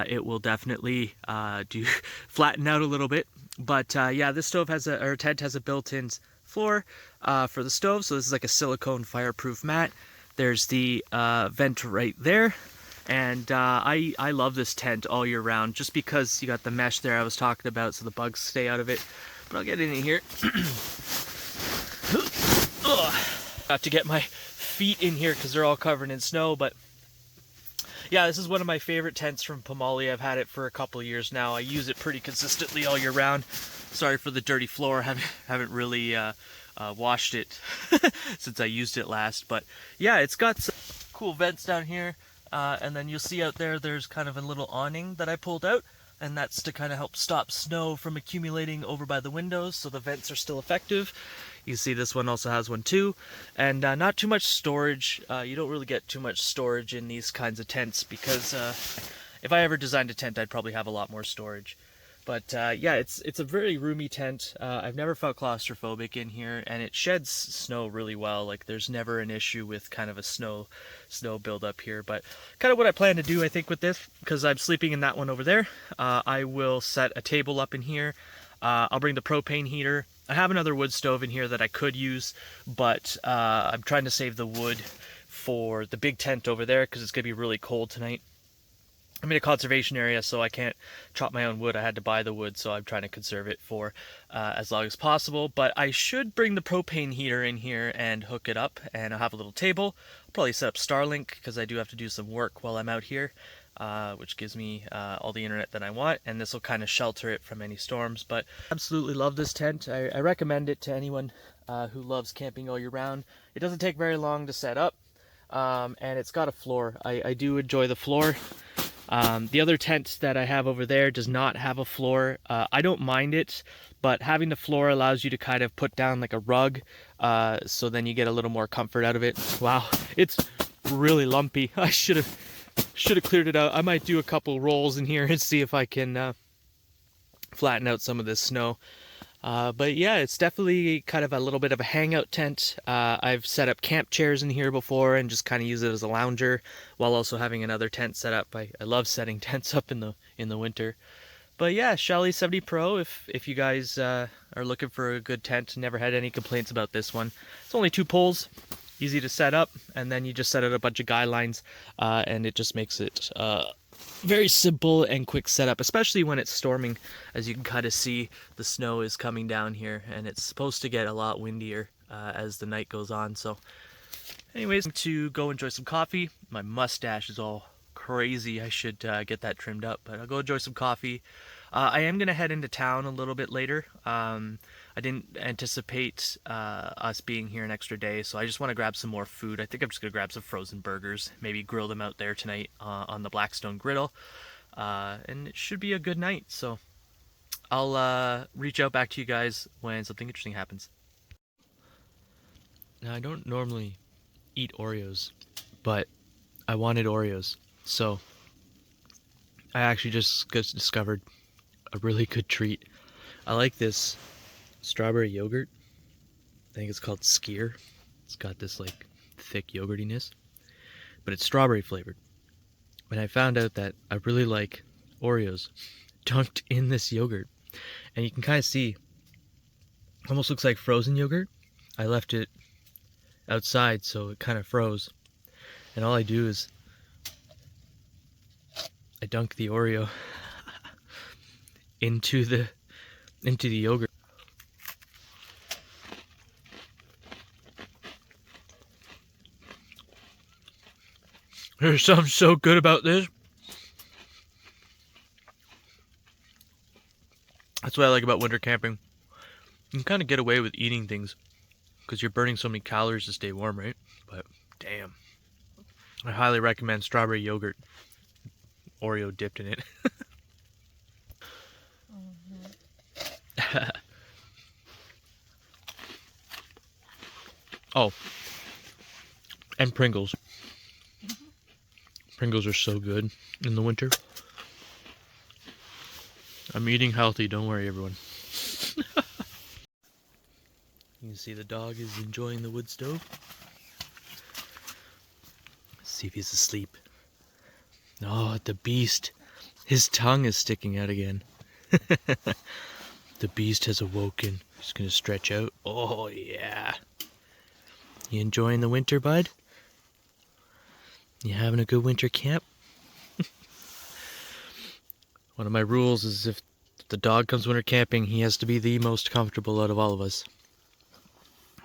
it will definitely flatten out a little bit. But yeah, this tent has a built-in floor for the stove, so this is like a silicone fireproof mat. There's the vent right there. And I love this tent all year round just because you got the mesh there I was talking about so the bugs stay out of it. But I'll get in here. Got to get my feet in here because they're all covered in snow. But yeah, this is one of my favorite tents from Pomali. I've had it for a couple of years now. I use it pretty consistently all year round. Sorry for the dirty floor. Haven't really washed it since I used it last. But yeah, it's got some cool vents down here. And then you'll see out there's kind of a little awning that I pulled out, and that's to kind of help stop snow from accumulating over by the windows, so the vents are still effective. You see this one also has one too, and not too much storage. You don't really get too much storage in these kinds of tents because if I ever designed a tent, I'd probably have a lot more storage. But yeah, it's a very roomy tent. I've never felt claustrophobic in here, and it sheds snow really well. Like there's never an issue with kind of a snow buildup here. But kind of what I plan to do, I think, with this, because I'm sleeping in that one over there, I will set a table up in here. I'll bring the propane heater. I have another wood stove in here that I could use, but I'm trying to save the wood for the big tent over there because it's gonna be really cold tonight. I'm in a conservation area, so I can't chop my own wood. I had to buy the wood, so I'm trying to conserve it for as long as possible. But I should bring the propane heater in here and hook it up, and I'll have a little table. I'll probably set up Starlink, because I do have to do some work while I'm out here, which gives me all the internet that I want, and this will kind of shelter it from any storms. But I absolutely love this tent. I recommend it to anyone who loves camping all year round. It doesn't take very long to set up, and it's got a floor. I do enjoy the floor. The other tent that I have over there does not have a floor. I don't mind it, but having the floor allows you to kind of put down like a rug, so then you get a little more comfort out of it. Wow, it's really lumpy. I should have cleared it out. I might do a couple rolls in here and see if I can flatten out some of this snow. But yeah, it's definitely kind of a little bit of a hangout tent. I've set up camp chairs in here before and just kind of use it as a lounger while also having another tent set up. I love setting tents up in the winter. But yeah, Shelly 70 Pro, if you guys are looking for a good tent, never had any complaints about this one. It's only 2 poles, easy to set up, and then you just set out a bunch of guy lines, and it just makes it very simple and quick setup, especially when it's storming. As you can kind of see, the snow is coming down here, and it's supposed to get a lot windier as the night goes on. So anyways, to go enjoy some coffee. My mustache is all crazy. I should get that trimmed up, but I'll go enjoy some coffee. I am gonna head into town a little bit later. I didn't anticipate us being here an extra day, so I just want to grab some more food. I think I'm just gonna grab some frozen burgers, maybe grill them out there tonight on the Blackstone griddle, and it should be a good night. So I'll reach out back to you guys when something interesting happens. Now, I don't normally eat Oreos, but I wanted Oreos, so I actually just discovered a really good treat. I like this strawberry yogurt. I think it's called Skier. It's got this like thick yogurtiness, but it's strawberry flavored. And I found out that I really like Oreos dunked in this yogurt, and you can kind of see, almost looks like frozen yogurt. I left it outside, so it kind of froze, and all I do is I dunk the Oreo into the yogurt. There's something so good about this. That's what I like about winter camping. You can kind of get away with eating things because you're burning so many calories to stay warm, right? But damn. I highly recommend strawberry yogurt. Oreo dipped in it. Oh. And Pringles. Pringles are so good in the winter. I'm eating healthy, don't worry everyone. You can see the dog is enjoying the wood stove. Let's see if he's asleep. Oh, the beast. His tongue is sticking out again. The beast has awoken. He's gonna stretch out. Oh yeah. You enjoying the winter, bud? You having a good winter camp? One of my rules is if the dog comes winter camping, he has to be the most comfortable out of all of us.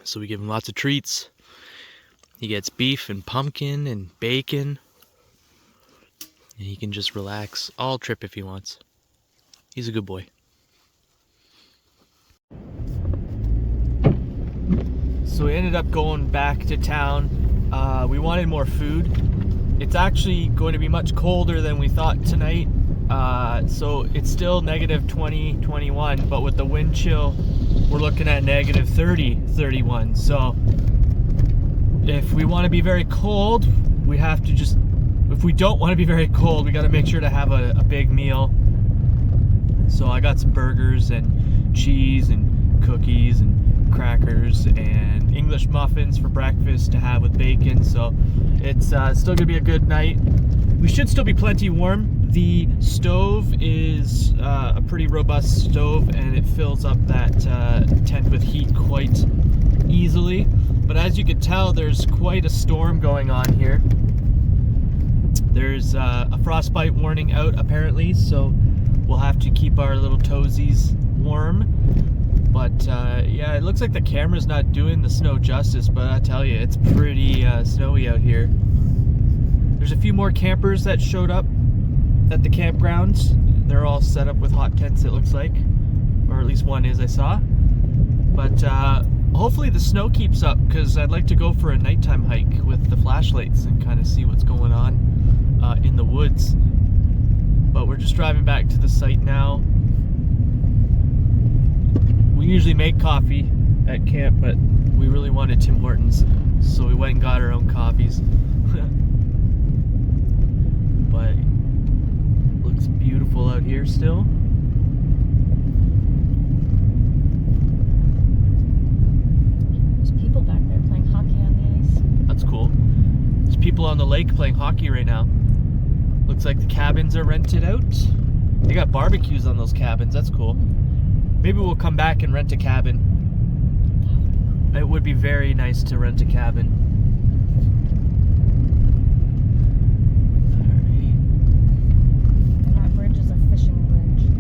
So we give him lots of treats. He gets beef and pumpkin and bacon. And he can just relax all trip if he wants. He's a good boy. So we ended up going back to town. We wanted more food. It's actually going to be much colder than we thought tonight. So it's still negative 20, 21, but with the wind chill, we're looking at negative 30, 31. So if we want to be very cold, we have to just, if we don't want to be very cold, we got to make sure to have a big meal. So I got some burgers and cheese and cookies and crackers and English muffins for breakfast to have with bacon. So it's still gonna be a good night. We should still be plenty warm. The stove is a pretty robust stove and it fills up that tent with heat quite easily. But as you can tell, there's quite a storm going on here. There's a frostbite warning out apparently, so we'll have to keep our little toesies warm. But yeah, it looks like the camera's not doing the snow justice, but I tell you, it's pretty snowy out here. There's a few more campers that showed up at the campgrounds. They're all set up with hot tents, it looks like. Or at least one is, I saw. But hopefully the snow keeps up, because I'd like to go for a nighttime hike with the flashlights and kind of see what's going on in the woods. But we're just driving back to the site now. We usually make coffee at camp, but we really wanted Tim Hortons, so we went and got our own coffees. But looks beautiful out here still. There's people back there playing hockey on the ice. That's cool. There's people on the lake playing hockey right now. Looks like the cabins are rented out. They got barbecues on those cabins, that's cool. Maybe we'll come back and rent a cabin. It would be very nice to rent a cabin. Alright. And that bridge is a fishing bridge.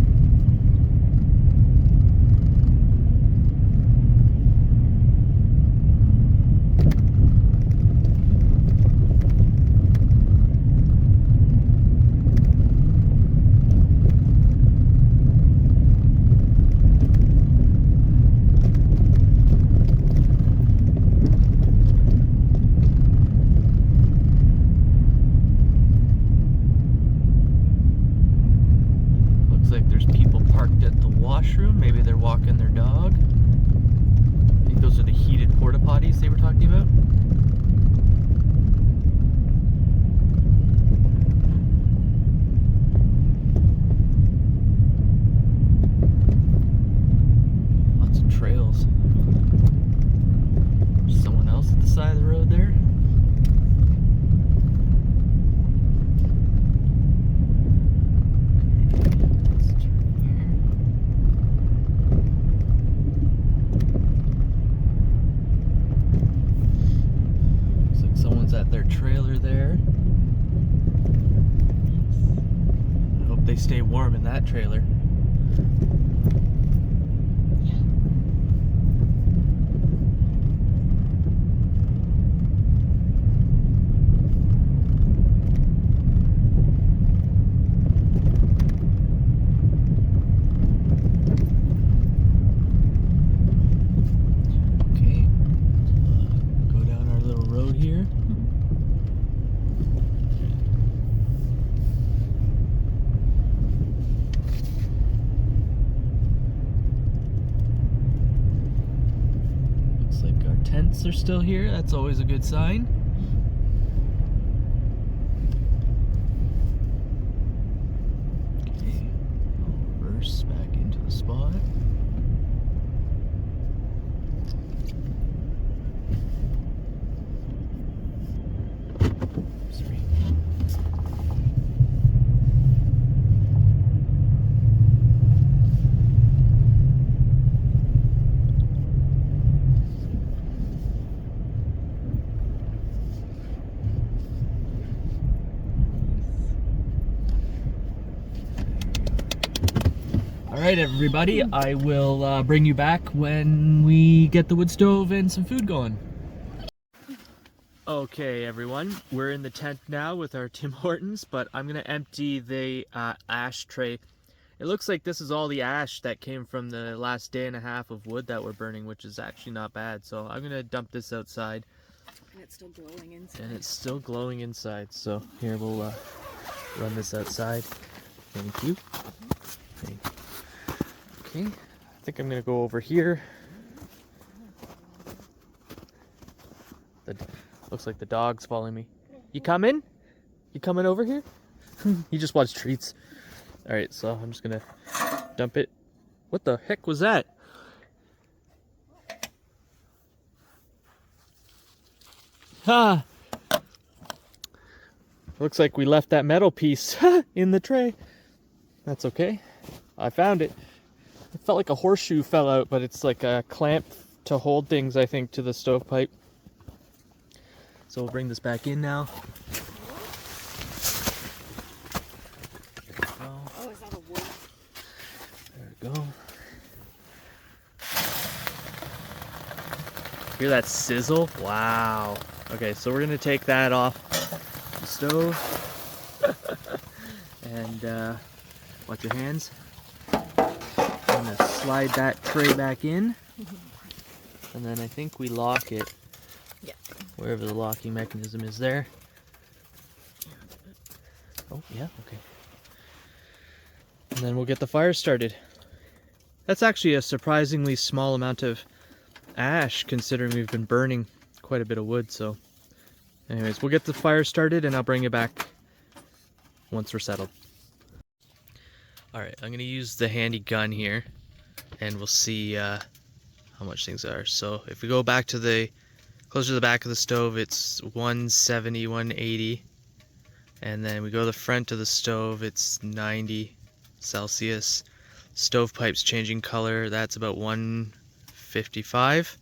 Washroom, maybe they're walking their dog. I think those are the heated porta potties they were talking about. Lots of trails. There's someone else at the side of the road there. At their trailer there. I hope they stay warm in that trailer. Yeah. tents are still here. That's always a good sign. Okay, I'll reverse back into the spot. Sorry. All right, everybody, I will bring you back when we get the wood stove and some food going. Okay, everyone, we're in the tent now with our Tim Hortons, but I'm gonna empty the ash tray. It looks like this is all the ash that came from the last day and a half of wood that we're burning, which is actually not bad. So I'm gonna dump this outside. And it's still glowing inside. And it's still glowing inside. So here, we'll run this outside. Thank you. Thank you. Okay, I think I'm gonna go over here. Looks like the dog's following me. You coming? You coming over here? He just wants treats. All right, so I'm just gonna dump it. What the heck was that? Ha! Looks like we left that metal piece in the tray. That's okay. I found it. It felt like a horseshoe fell out, but it's like a clamp to hold things, I think, to the stovepipe. So we'll bring this back in now. There we go. Oh, is that a wood? There we go. Hear that sizzle? Wow. Okay, so we're gonna take that off the stove. And watch your hands. I'm gonna slide that tray back in. And then I think we lock it. Yeah. Wherever the locking mechanism is there. Oh, yeah, okay. And then we'll get the fire started. That's actually a surprisingly small amount of ash, considering we've been burning quite a bit of wood. So anyways, we'll get the fire started and I'll bring it back once we're settled. Alright, I'm going to use the handy gun here and we'll see how much things are. So if we go back to the closer to the back of the stove, it's 170, 180. And then we go to the front of the stove, it's 90 Celsius. Stovepipe's changing color, that's about 155.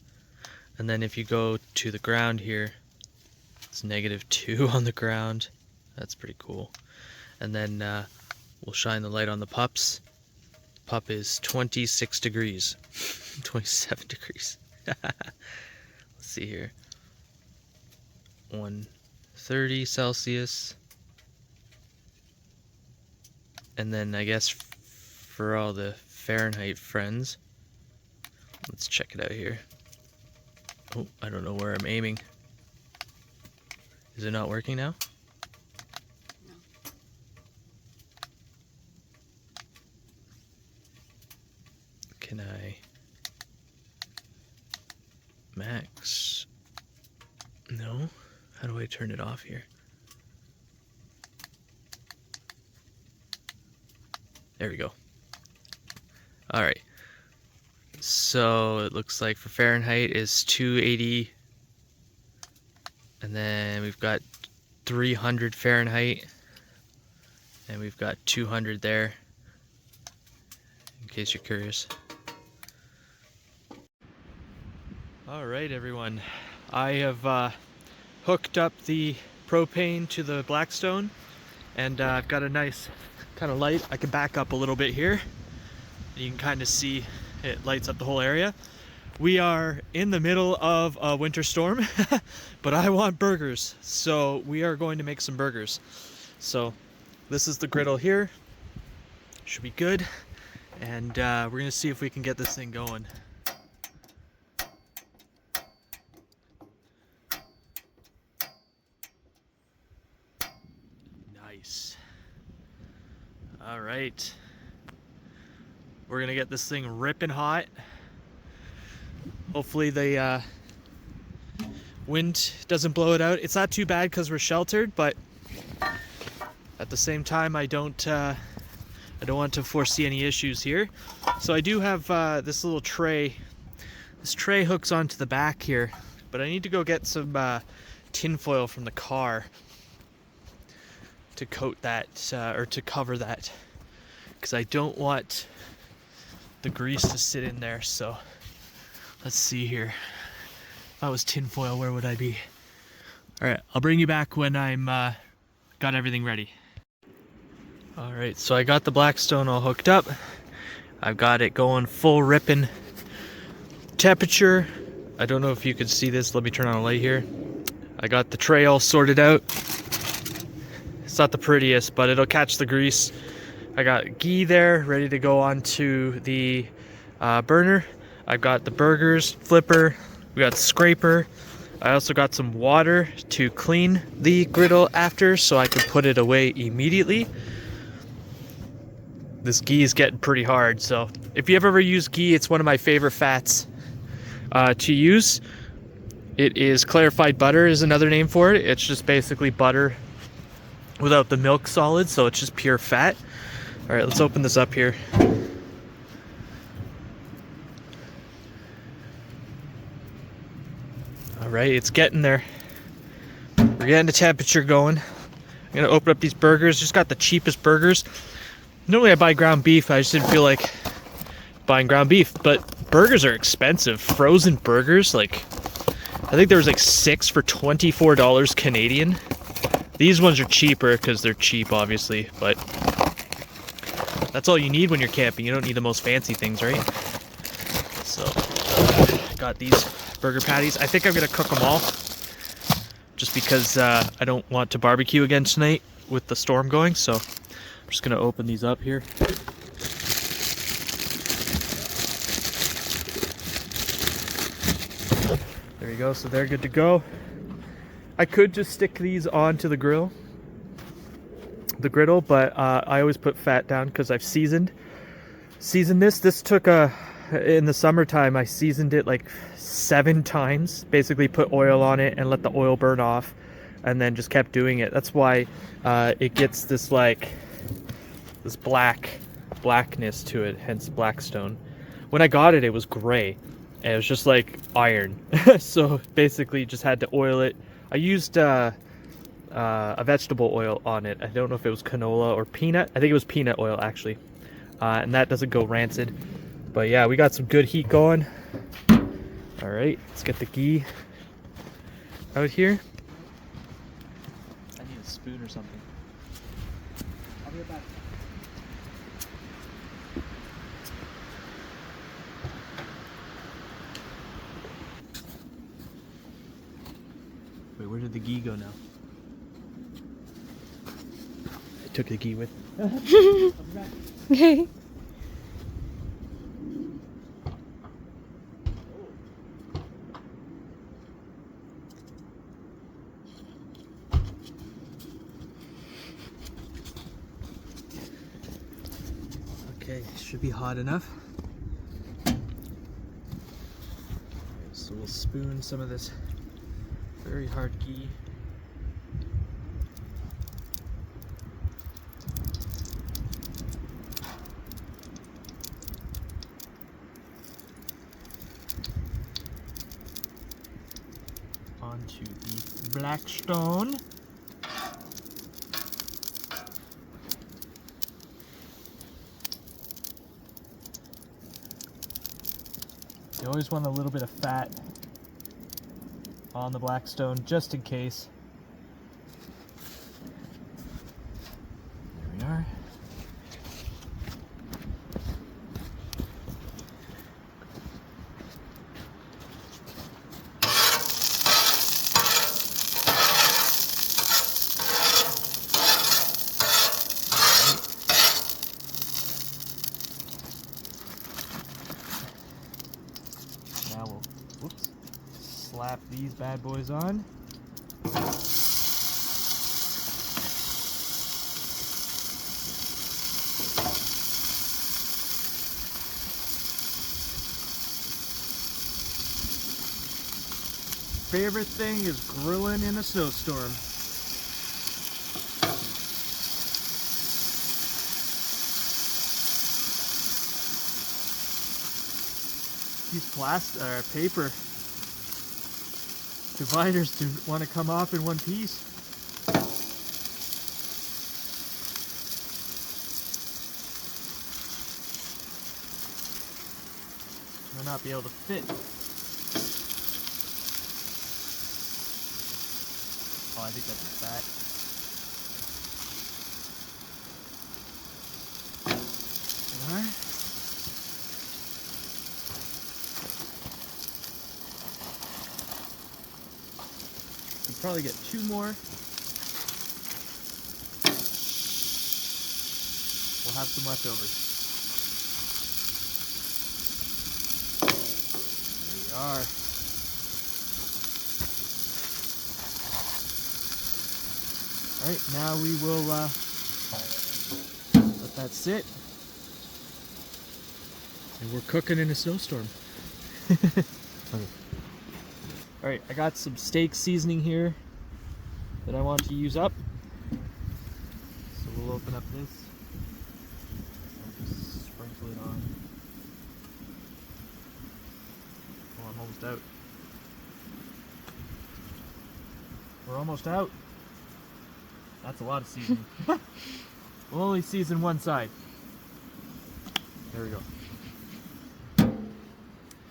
And then if you go to the ground here, it's -2 on the ground. That's pretty cool. And then we'll shine the light on the pups. Pup is 26 degrees. 27 degrees. Let's see here. 130 Celsius. And then I guess for all the Fahrenheit friends, let's check it out here. Oh, I don't know where I'm aiming. Is it not working now? No. Can I max? No? How do I turn it off here? There we go. Alright. So it looks like for Fahrenheit is 280. And then we've got 300 Fahrenheit. And we've got 200 there. In case you're curious. Alright, everyone. I have hooked up the propane to the Blackstone. And I've got a nice kind of light. I can back up a little bit here. You can kind of see it lights up the whole area. We are in the middle of a winter storm, but I want burgers, so we are going to make some burgers. So this is the griddle here. Should be good, and we're gonna see if we can get this thing going. Nice. All right. We're gonna get this thing ripping hot. Hopefully the wind doesn't blow it out. It's not too bad because we're sheltered, but at the same time, I don't want to foresee any issues here. So I do have this little tray. This tray hooks onto the back here, but I need to go get some tin foil from the car to coat that, or to cover that, because I don't want the grease to sit in there. So let's see here. If I was tin foil, where would I be? All right, I'll bring you back when I'm got everything ready. All right, so I got the Blackstone all hooked up. I've got it going full ripping temperature. I don't know if you can see this. Let me turn on a light here. I got the tray all sorted out. It's not the prettiest, but it'll catch the grease. I got ghee there ready to go onto the burner. I've got the burgers, flipper, we got the scraper. I also got some water to clean the griddle after so I can put it away immediately. This ghee is getting pretty hard, so if you ever use ghee, it's one of my favorite fats to use. It is clarified butter is another name for it. It's just basically butter without the milk solid, so it's just pure fat. All right, let's open this up here. All right, it's getting there. We're getting the temperature going. I'm gonna open up these burgers. Just got the cheapest burgers. Normally I buy ground beef. I just didn't feel like buying ground beef, but burgers are expensive. Frozen burgers, like, I think there was like 6 for $24 Canadian. These ones are cheaper because they're cheap, obviously, but that's all you need when you're camping. You don't need the most fancy things, right? So, got these burger patties. I think I'm gonna cook them all, just because I don't want to barbecue again tonight with the storm going. So, I'm just gonna open these up here. There you go. So they're good to go. I could just stick these onto the griddle, but I always put fat down because I've seasoned this. This took in the summertime, I seasoned it like 7 times. Basically put oil on it and let the oil burn off, and then just kept doing it. That's why it gets this like this blackness to it, hence Blackstone. When I got it, it was gray, and it was just like iron. So basically just had to oil it. I used a vegetable oil on it. I don't know if it was canola or peanut. I think it was peanut oil, actually. And that doesn't go rancid. But yeah, we got some good heat going. All right, let's get the ghee out here. I need a spoon or something. I'll be right back. Wait, where did the ghee go now? I took the ghee with me. I'll be back. Okay. Okay, should be hot enough. So we'll spoon some of this very hard ghee. Onto the Blackstone. You always want a little bit of fat on the Blackstone, just in case. There we are. Now we'll, slap these bad boys on. favorite thing is grilling in a snowstorm. These paper dividers do want to come off in one piece. Might not be able to fit. Oh, I think that's the back. Alright. Could probably get 2 more. We'll have some leftovers. There we are. Alright, now we will let that sit. And we're cooking in a snowstorm. Alright, I got some steak seasoning here that I want to use up. So we'll open up this. I'll just sprinkle it on. Oh, I'm almost out. We're almost out. That's a lot of seasoning. We'll only season one side. There we go.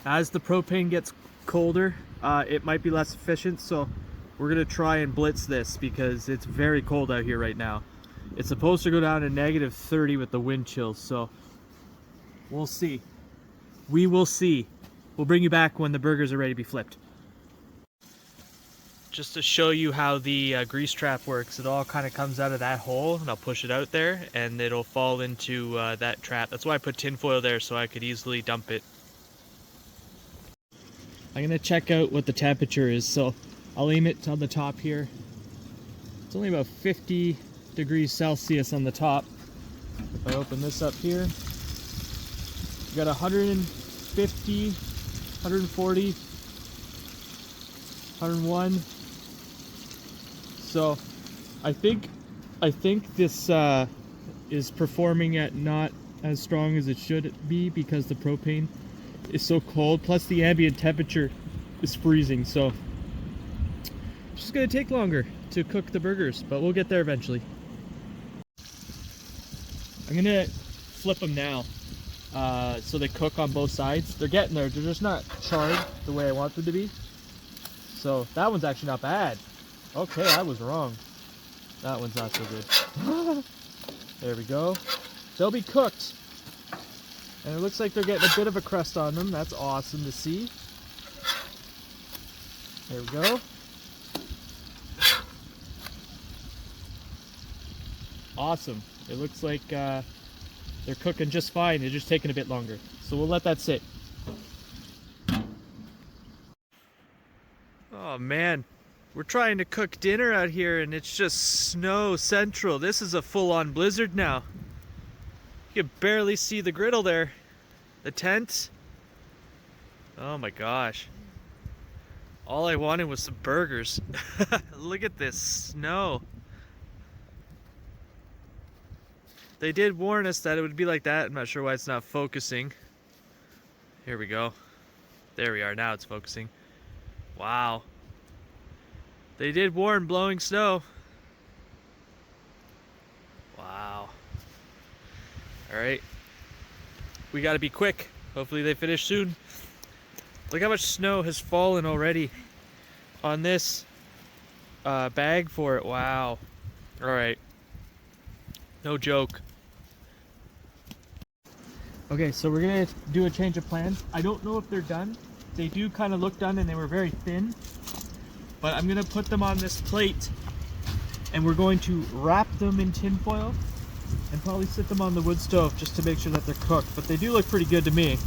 As the propane gets colder, it might be less efficient, so we're gonna try and blitz this because it's very cold out here right now. It's supposed to go down to -30 with the wind chills, so we'll see. We will see. We'll bring you back when the burgers are ready to be flipped. Just to show you how the grease trap works, it all kind of comes out of that hole, and I'll push it out there and it'll fall into that trap. That's why I put tin foil there, so I could easily dump it. I'm gonna check out what the temperature is, so I'll aim it on the top here. It's only about 50 degrees Celsius on the top. If I open this up here, we got 150, 140, 101. So I think this is performing at not as strong as it should be because the propane is so cold, plus the ambient temperature is freezing, so it's just gonna take longer to cook the burgers, but we'll get there eventually. I'm gonna flip them now so they cook on both sides. They're getting there, they're just not charred the way I want them to be. So that one's actually not bad. Okay, I was wrong. That one's not so good. There we go. They'll be cooked. And it looks like they're getting a bit of a crust on them. That's awesome to see. There we go. Awesome. It looks like they're cooking just fine. They're just taking a bit longer. So we'll let that sit. Oh man, we're trying to cook dinner out here and it's just snow central. This is a full-on blizzard now. You can barely see the griddle there. The tent. Oh my gosh. All I wanted was some burgers. Look at this snow. They did warn us that it would be like that. I'm not sure why it's not focusing. Here we go. There we are. Now it's focusing. Wow. They did warn blowing snow. Wow. Alright. We gotta be quick. Hopefully they finish soon. Look how much snow has fallen already on this bag for it. Wow. Alright. No joke. Okay, so we're gonna do a change of plans. I don't know if they're done. They do kind of look done and they were very thin. But I'm gonna put them on this plate and we're going to wrap them in tin foil and probably sit them on the wood stove just to make sure that they're cooked. But they do look pretty good to me.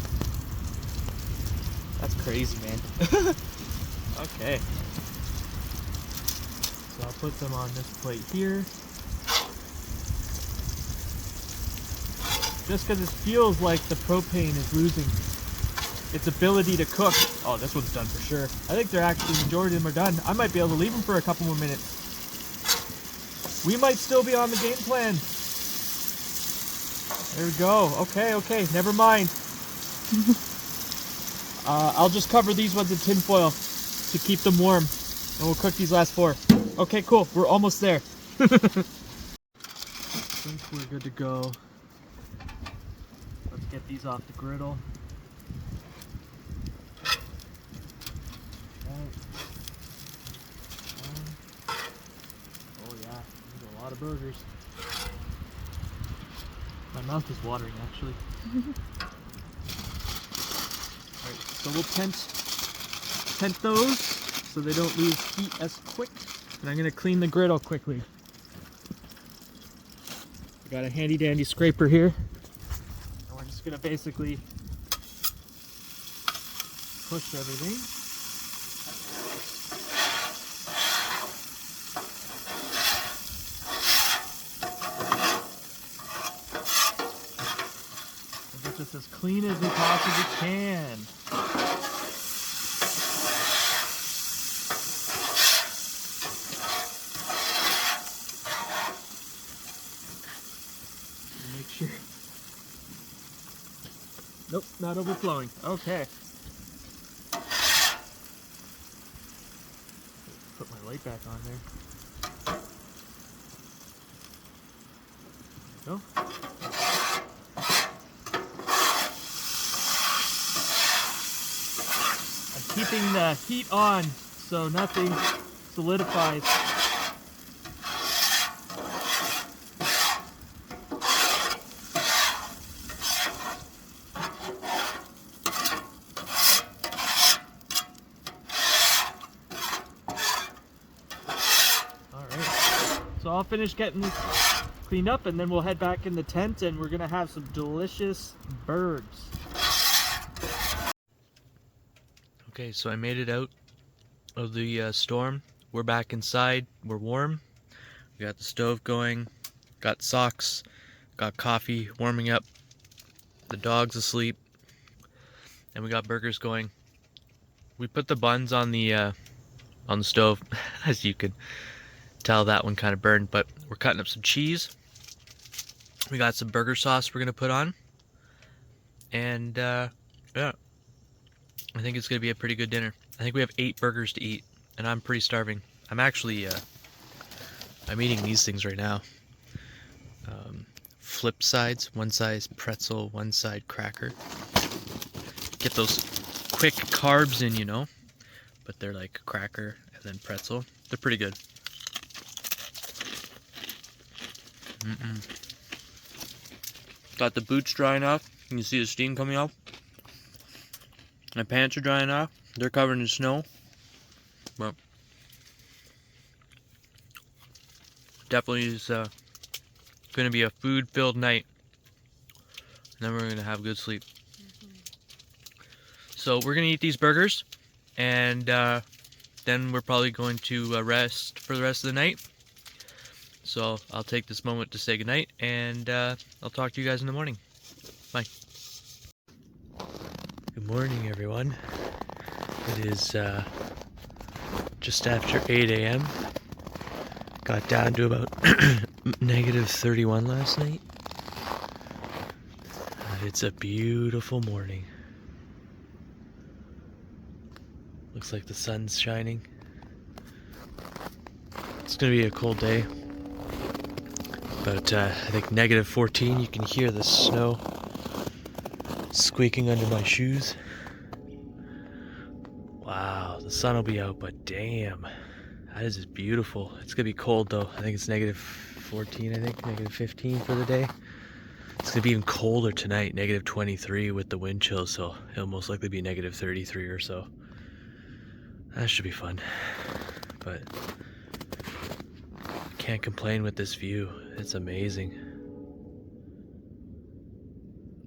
That's crazy, man. Okay. So I'll put them on this plate here. Just because it feels like the propane is losing its ability to cook. Oh, this one's done for sure. I think they're actually, the majority of them are done. I might be able to leave them for a couple more minutes. We might still be on the game plan. There we go. Okay, never mind. I'll just cover these ones in tin foil to keep them warm, and we'll cook these last 4. Okay, cool. We're almost there. I think we're good to go. Let's get these off the griddle. Oh yeah, there's a lot of burgers. My mouth is watering actually. Alright, so we'll tent those so they don't lose heat as quick. And I'm gonna clean the griddle quickly. I got a handy dandy scraper here. And we're just gonna basically push everything. Get this as clean as we possibly can. Make sure. Nope, not overflowing. Okay. Put my light back on there. There we go. Keeping the heat on so nothing solidifies. Alright, so I'll finish getting this cleaned up and then we'll head back in the tent and we're gonna have some delicious birds. Okay, so I made it out of the storm. We're back inside. We're warm. We got the stove going. Got socks. Got coffee warming up. The dog's asleep. And we got burgers going. We put the buns on the stove. As you can tell, that one kind of burned. But we're cutting up some cheese. We got some burger sauce we're gonna put on. And yeah. I think it's going to be a pretty good dinner. I think we have 8 burgers to eat, and I'm pretty starving. I'm actually, I'm eating these things right now. Flip sides, one side pretzel, one side cracker. Get those quick carbs in, you know, but they're like cracker and then pretzel. They're pretty good. Got the boots drying off. You can see the steam coming off. My pants are drying off. They're covered in snow. But definitely is going to be a food-filled night. And then we're going to have good sleep. So we're going to eat these burgers. And then we're probably going to rest for the rest of the night. So I'll take this moment to say goodnight. And I'll talk to you guys in the morning. Bye. Good morning, everyone. It is just after 8 a.m. Got down to about negative 31 last night. It's a beautiful morning. Looks like the sun's shining. It's gonna be a cold day. But I think negative 14, you can hear the snow squeaking under my shoes. Wow, the sun will be out, but damn, that is just beautiful. It's gonna be cold though. I think it's negative 14, I think, negative 15 for the day. It's gonna be even colder tonight, negative 23 with the wind chill, so it'll most likely be negative 33 or so. That should be fun. But I can't complain with this view. It's amazing.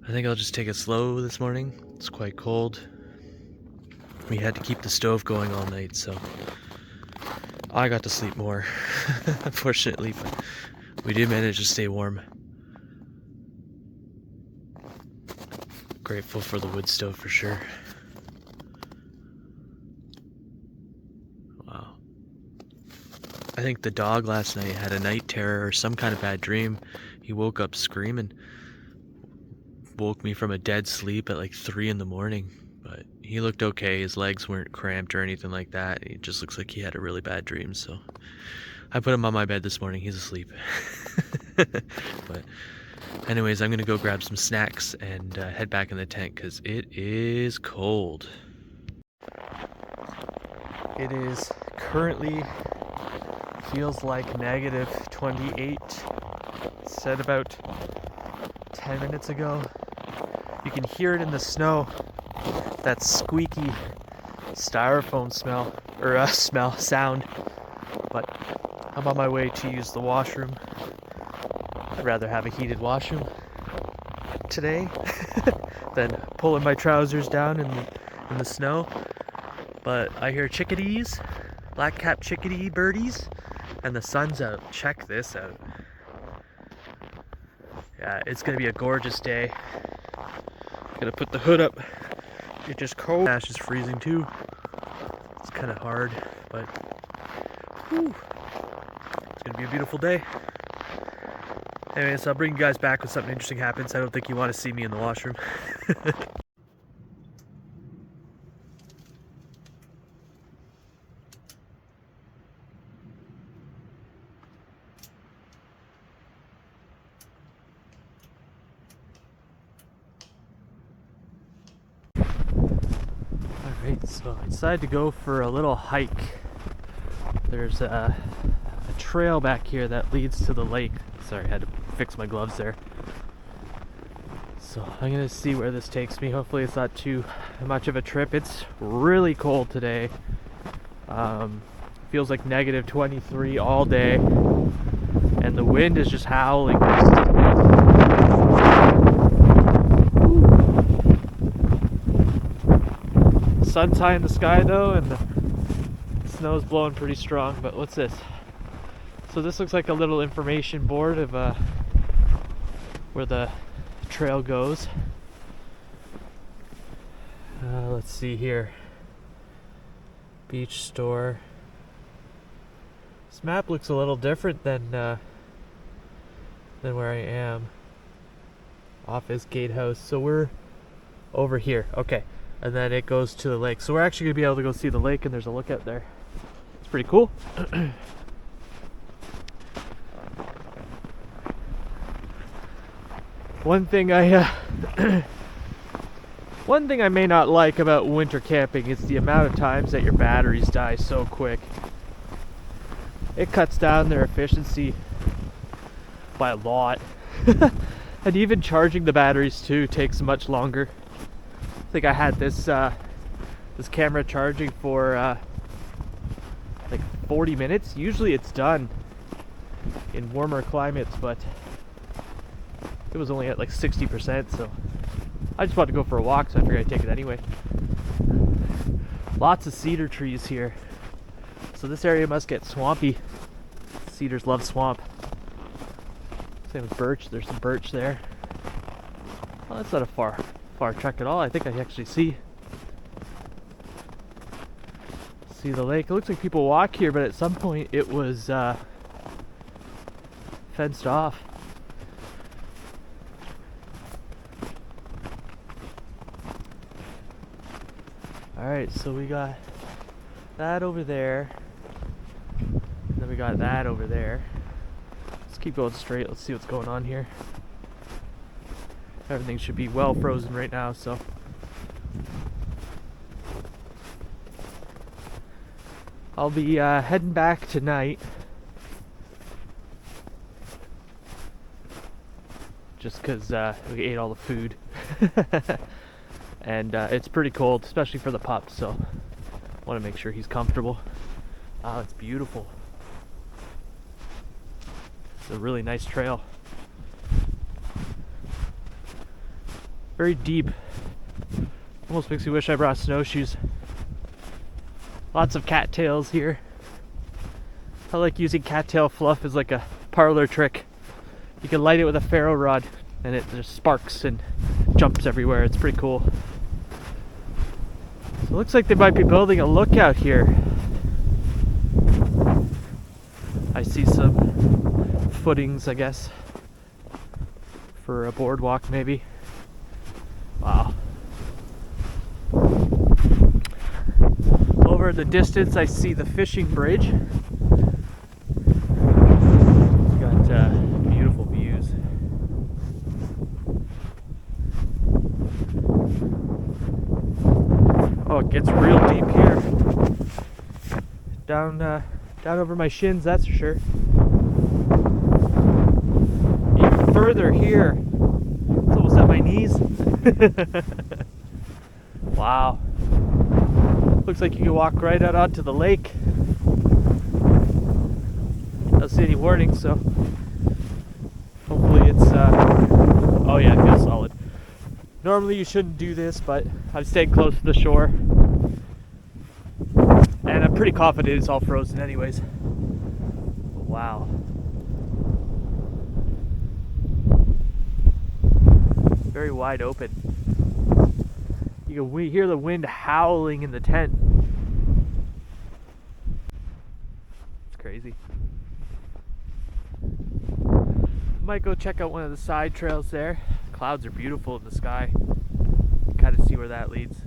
I think I'll just take it slow this morning. It's quite cold. We had to keep the stove going all night, so I got to sleep more, unfortunately, but we did manage to stay warm. Grateful for the wood stove for sure. I think the dog last night had a night terror or some kind of bad dream. He woke up screaming. Woke me from a dead sleep at like 3 in the morning. But he looked okay. His legs weren't cramped or anything like that. It just looks like he had a really bad dream. So I put him on my bed this morning. He's asleep. But anyways, I'm going to go grab some snacks and head back in the tent because it is cold. It is currently, feels like negative 28. It said about 10 minutes ago. You can hear it in the snow. That squeaky styrofoam smell, or sound. But I'm on my way to use the washroom. I'd rather have a heated washroom today than pulling my trousers down in the snow. But I hear chickadees, black-capped chickadee birdies, and the sun's out. Check this out. Yeah, it's gonna be a gorgeous day. Gonna put the hood up. It's just cold. Ash is freezing too. It's kind of hard, but whew, it's gonna be a beautiful day. Anyways, I'll bring you guys back when something interesting happens. I don't think you want to see me in the washroom. Alright, so I decided to go for a little hike. There's a trail back here that leads to the lake. Sorry, I had to fix my gloves there. So I'm gonna see where this takes me. Hopefully it's not too much of a trip. It's really cold today. Feels like negative 23 all day, and the wind is just howling. Sun's high in the sky though, and the snow's blowing pretty strong. But what's this? So this looks like a little information board of where the trail goes. Let's see here. Beach store. This map looks a little different than where I am. Office gatehouse. So we're over here. Okay. And then it goes to the lake. So we're actually going to be able to go see the lake, and there's a lookout there. It's pretty cool. One thing I may not like about winter camping is the amount of times that your batteries die so quick. It cuts down their efficiency by a lot. And even charging the batteries too takes much longer. I think I had this camera charging for like 40 minutes. Usually it's done in warmer climates, but it was only at like 60%, so I just wanted to go for a walk, so I figured I'd take it anyway. Lots of cedar trees here, so this area must get swampy. Cedars love swamp. Same with birch. There's some birch there. Well, that's not a far trek at all. I think I actually see the lake. It looks like people walk here, but at some point it was fenced off. Alright, so we got that over there, and then we got that over there. Let's keep going straight. Let's see what's going on here. Everything should be well frozen right now, so I'll be heading back tonight, just because we ate all the food. And it's pretty cold, especially for the pup, so I want to make sure he's comfortable. Oh, it's beautiful. It's a really nice trail. Very deep. Almost makes me wish I brought snowshoes. Lots of cattails here. I like using cattail fluff as like a parlor trick. You can light it with a ferro rod and it just sparks and jumps everywhere. It's pretty cool. So it looks like they might be building a lookout here. footings, I guess, for a boardwalk maybe. Wow. Over the distance I see the fishing bridge. It's got beautiful views. Oh, it gets real deep here. Down over my shins, that's for sure. Even further here, it's almost at my knees. Wow. Looks like you can walk right out onto the lake. I don't see any warnings, so hopefully it's oh yeah, it feels solid. Normally you shouldn't do this, but I'm staying close to the shore, and I'm pretty confident it's all frozen anyways. Wow. Very wide open. You can hear the wind howling in the tent. It's crazy. Might go check out one of the side trails there. Clouds are beautiful in the sky. Kind of see where that leads.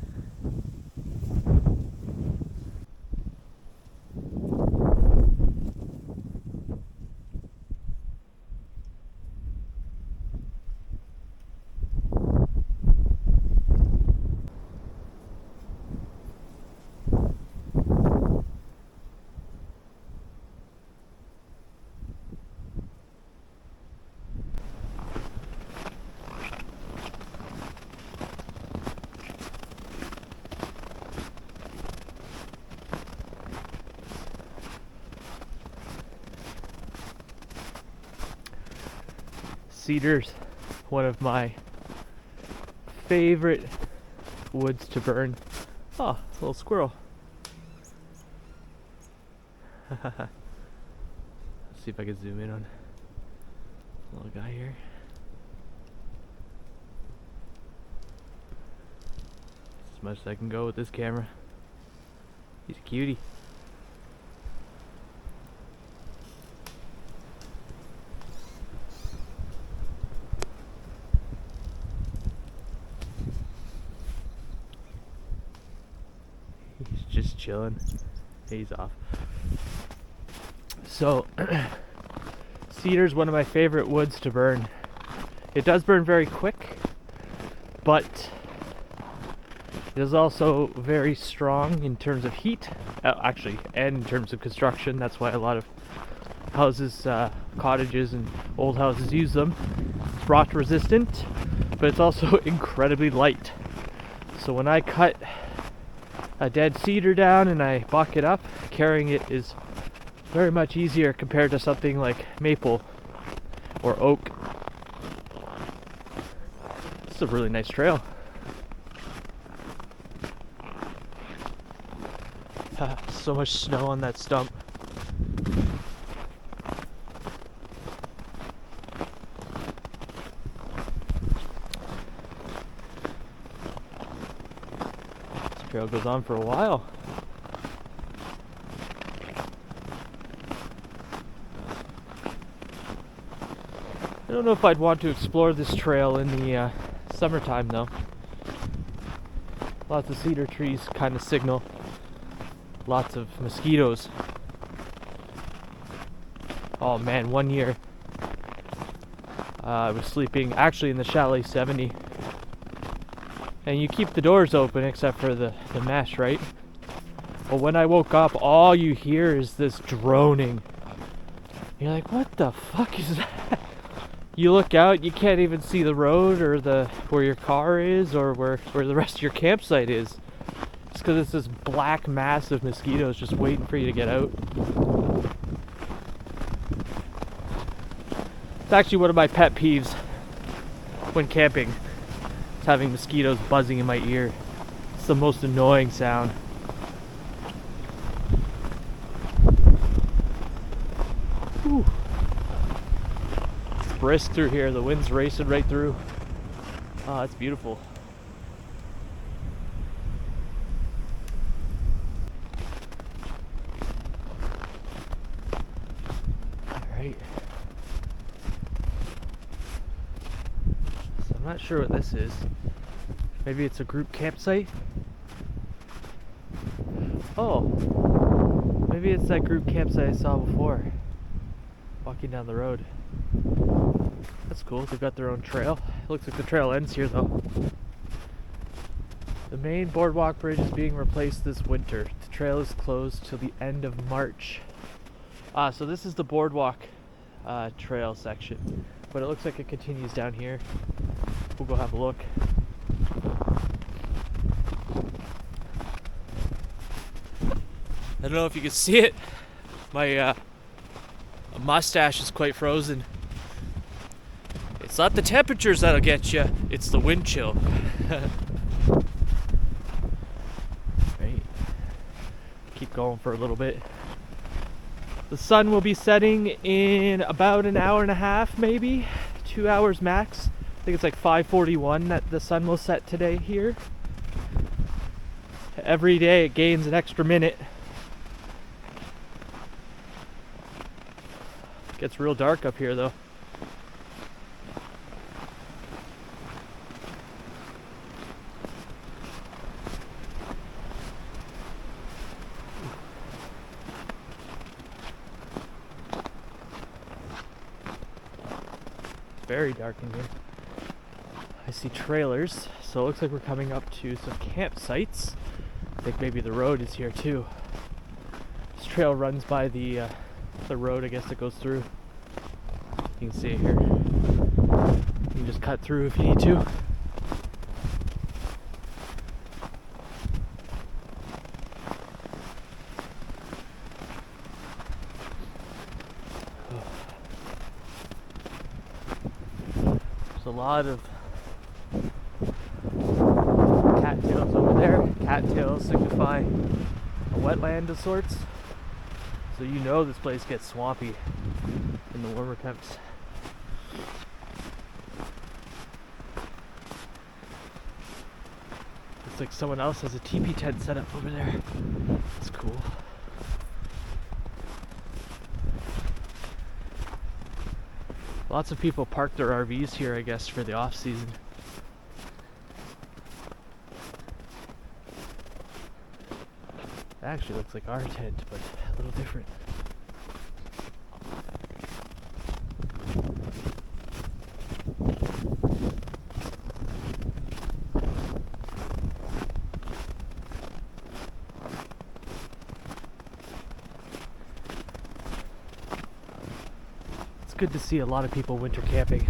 Cedar's one of my favorite woods to burn. Oh, a little squirrel. Let's see if I can zoom in on the little guy here. As much as I can go with this camera. He's a cutie. He's just chilling. He's off. So, cedar's one of my favorite woods to burn. It does burn very quick, but it is also very strong in terms of heat, actually, and in terms of construction. That's why a lot of houses, cottages and old houses use them. It's rot resistant, but it's also incredibly light. So when I cut a dead cedar down and I buck it up, carrying it is very much easier compared to something like maple or oak. This is a really nice trail. So much snow on that stump. This trail goes on for a while. I don't know if I'd want to explore this trail in the summertime though. Lots of cedar trees kind of signal lots of mosquitoes. Oh man, one year I was sleeping actually in the Chalet 70, and you keep the doors open except for the mesh, right? But when I woke up, all you hear is this droning. You're like, what the fuck is that? You look out, you can't even see the road or where your car is or where the rest of your campsite is. It's because it's this black mass of mosquitoes just waiting for you to get out. It's actually one of my pet peeves when camping. It's having mosquitoes buzzing in my ear. It's the most annoying sound. Whew. It's brisk through here. The wind's racing right through. Oh, it's beautiful. Alright. Not sure what this is. Maybe it's a group campsite? Oh, maybe it's that group campsite I saw before. Walking down the road. That's cool. They've got their own trail. It looks like the trail ends here though. The main boardwalk bridge is being replaced this winter. The trail is closed till the end of March. So this is the boardwalk trail section, but it looks like it continues down here. We'll go have a look. I don't know if you can see it. My mustache is quite frozen. It's not the temperatures that'll get you, it's the wind chill. Right. Keep going for a little bit. The sun will be setting in about an hour and a half, maybe 2 hours max. I think it's like 5:41 that the sun will set today here. Every day it gains an extra minute. Gets real dark up here though. Very dark in here. I see trailers, so it looks like we're coming up to some campsites. I think maybe the road is here too. This trail runs by the road, I guess, that goes through. You can see it here. You can just cut through if you need to. There's a lot of cattails over there. Cattails signify a wetland of sorts. So you know this place gets swampy in the warmer temps. Looks like someone else has a teepee tent set up over there. That's cool. Lots of people park their RVs here, I guess, for the off season. It actually looks like our tent, but a little different. It's good to see a lot of people winter camping.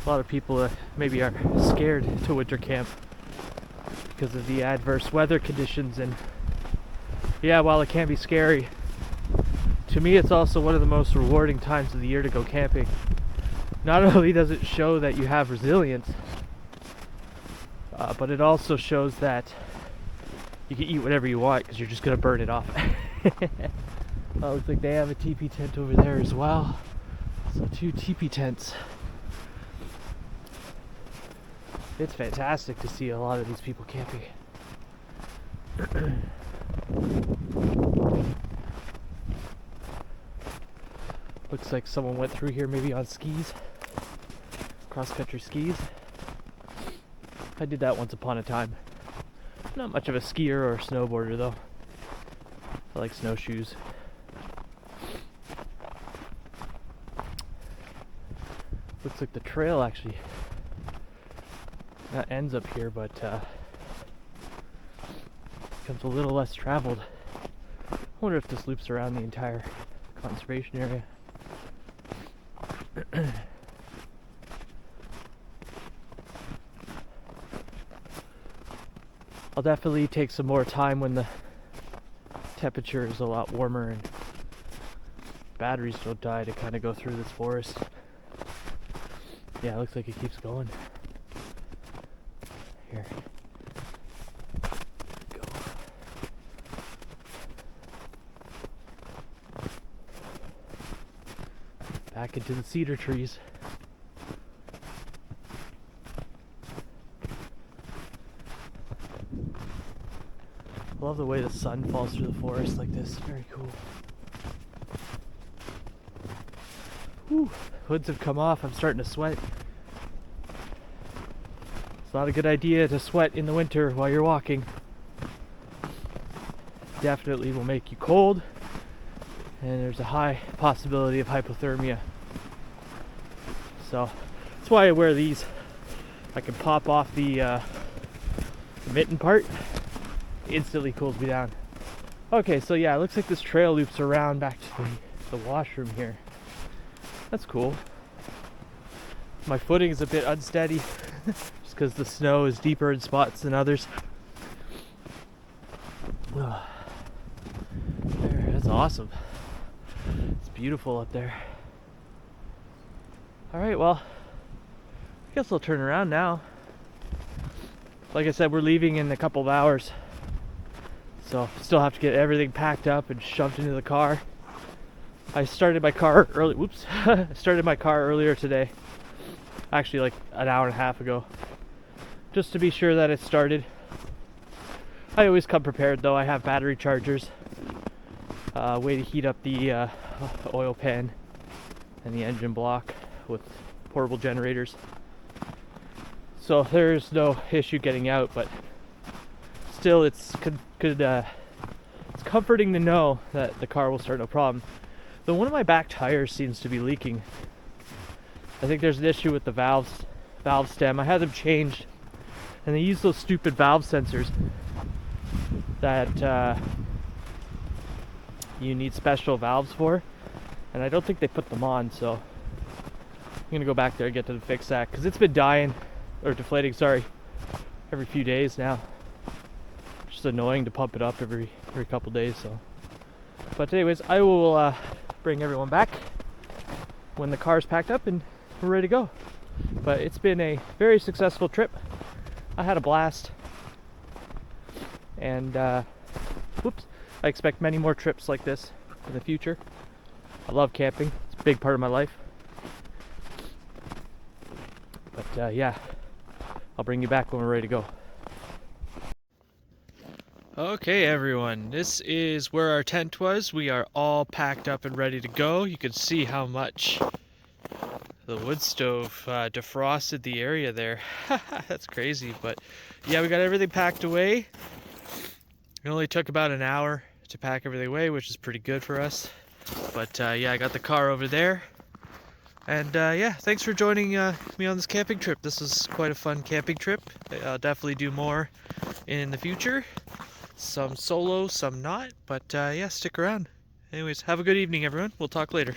A lot of people maybe are scared to winter camp because of the adverse weather conditions, and yeah, while it can be scary, to me it's also one of the most rewarding times of the year to go camping. Not only does it show that you have resilience, but it also shows that you can eat whatever you want because you're just going to burn it off. Oh, looks like they have a teepee tent over there as well. So 2 teepee tents. It's fantastic to see a lot of these people camping. Looks like someone went through here maybe on skis, cross-country skis. I did that once upon a time. Not much of a skier or a snowboarder though. I like snowshoes. Looks like the trail actually ends up here, but becomes a little less traveled. I wonder if this loops around the entire conservation area. I'll definitely take some more time when the temperature is a lot warmer and batteries don't die to kind of go through this forest. Yeah, it looks like it keeps going. Here. Go. Back into the cedar trees. I love the way the sun falls through the forest like this. Very cool. Whew, hoods have come off. I'm starting to sweat. It's not a good idea to sweat in the winter while you're walking. Definitely will make you cold, and there's a high possibility of hypothermia. So that's why I wear these. I can pop off the mitten part. Instantly cools me down. Okay, so yeah, it looks like this trail loops around back to the washroom here. That's cool. My footing is a bit unsteady just because the snow is deeper in spots than others. There, that's awesome. It's beautiful up there. Alright, well, I guess I'll turn around now. Like I said, we're leaving in a couple of hours. So still have to get everything packed up and shoved into the car. I started my car early. Whoops! I started my car earlier today. Actually, like an hour and a half ago, just to be sure that it started. I always come prepared, though. I have battery chargers, way to heat up the oil pan and the engine block with portable generators. So there's no issue getting out, but still, it's comforting to know that the car will start no problem. Though one of my back tires seems to be leaking. I think there's an issue with the valve stem. I had them changed, and they use those stupid valve sensors that you need special valves for, and I don't think they put them on. So I'm gonna go back there and get them to fix that, because it's been dying, or deflating, sorry, every few days now. Just annoying to pump it up every couple days. So, but anyways, I will bring everyone back when the car's packed up and we're ready to go. But it's been a very successful trip. I had a blast, and whoops, I expect many more trips like this in the future. I love camping. It's a big part of my life. But yeah, I'll bring you back when we're ready to go. Okay everyone, this is where our tent was. We are all packed up and ready to go. You can see how much the wood stove defrosted the area there. That's crazy, but yeah, we got everything packed away. It only took about an hour to pack everything away, which is pretty good for us. But yeah, I got the car over there. And yeah, thanks for joining me on this camping trip. This was quite a fun camping trip. I'll definitely do more in the future. Some solo, some not, but yeah, stick around. Anyways, have a good evening, everyone. We'll talk later.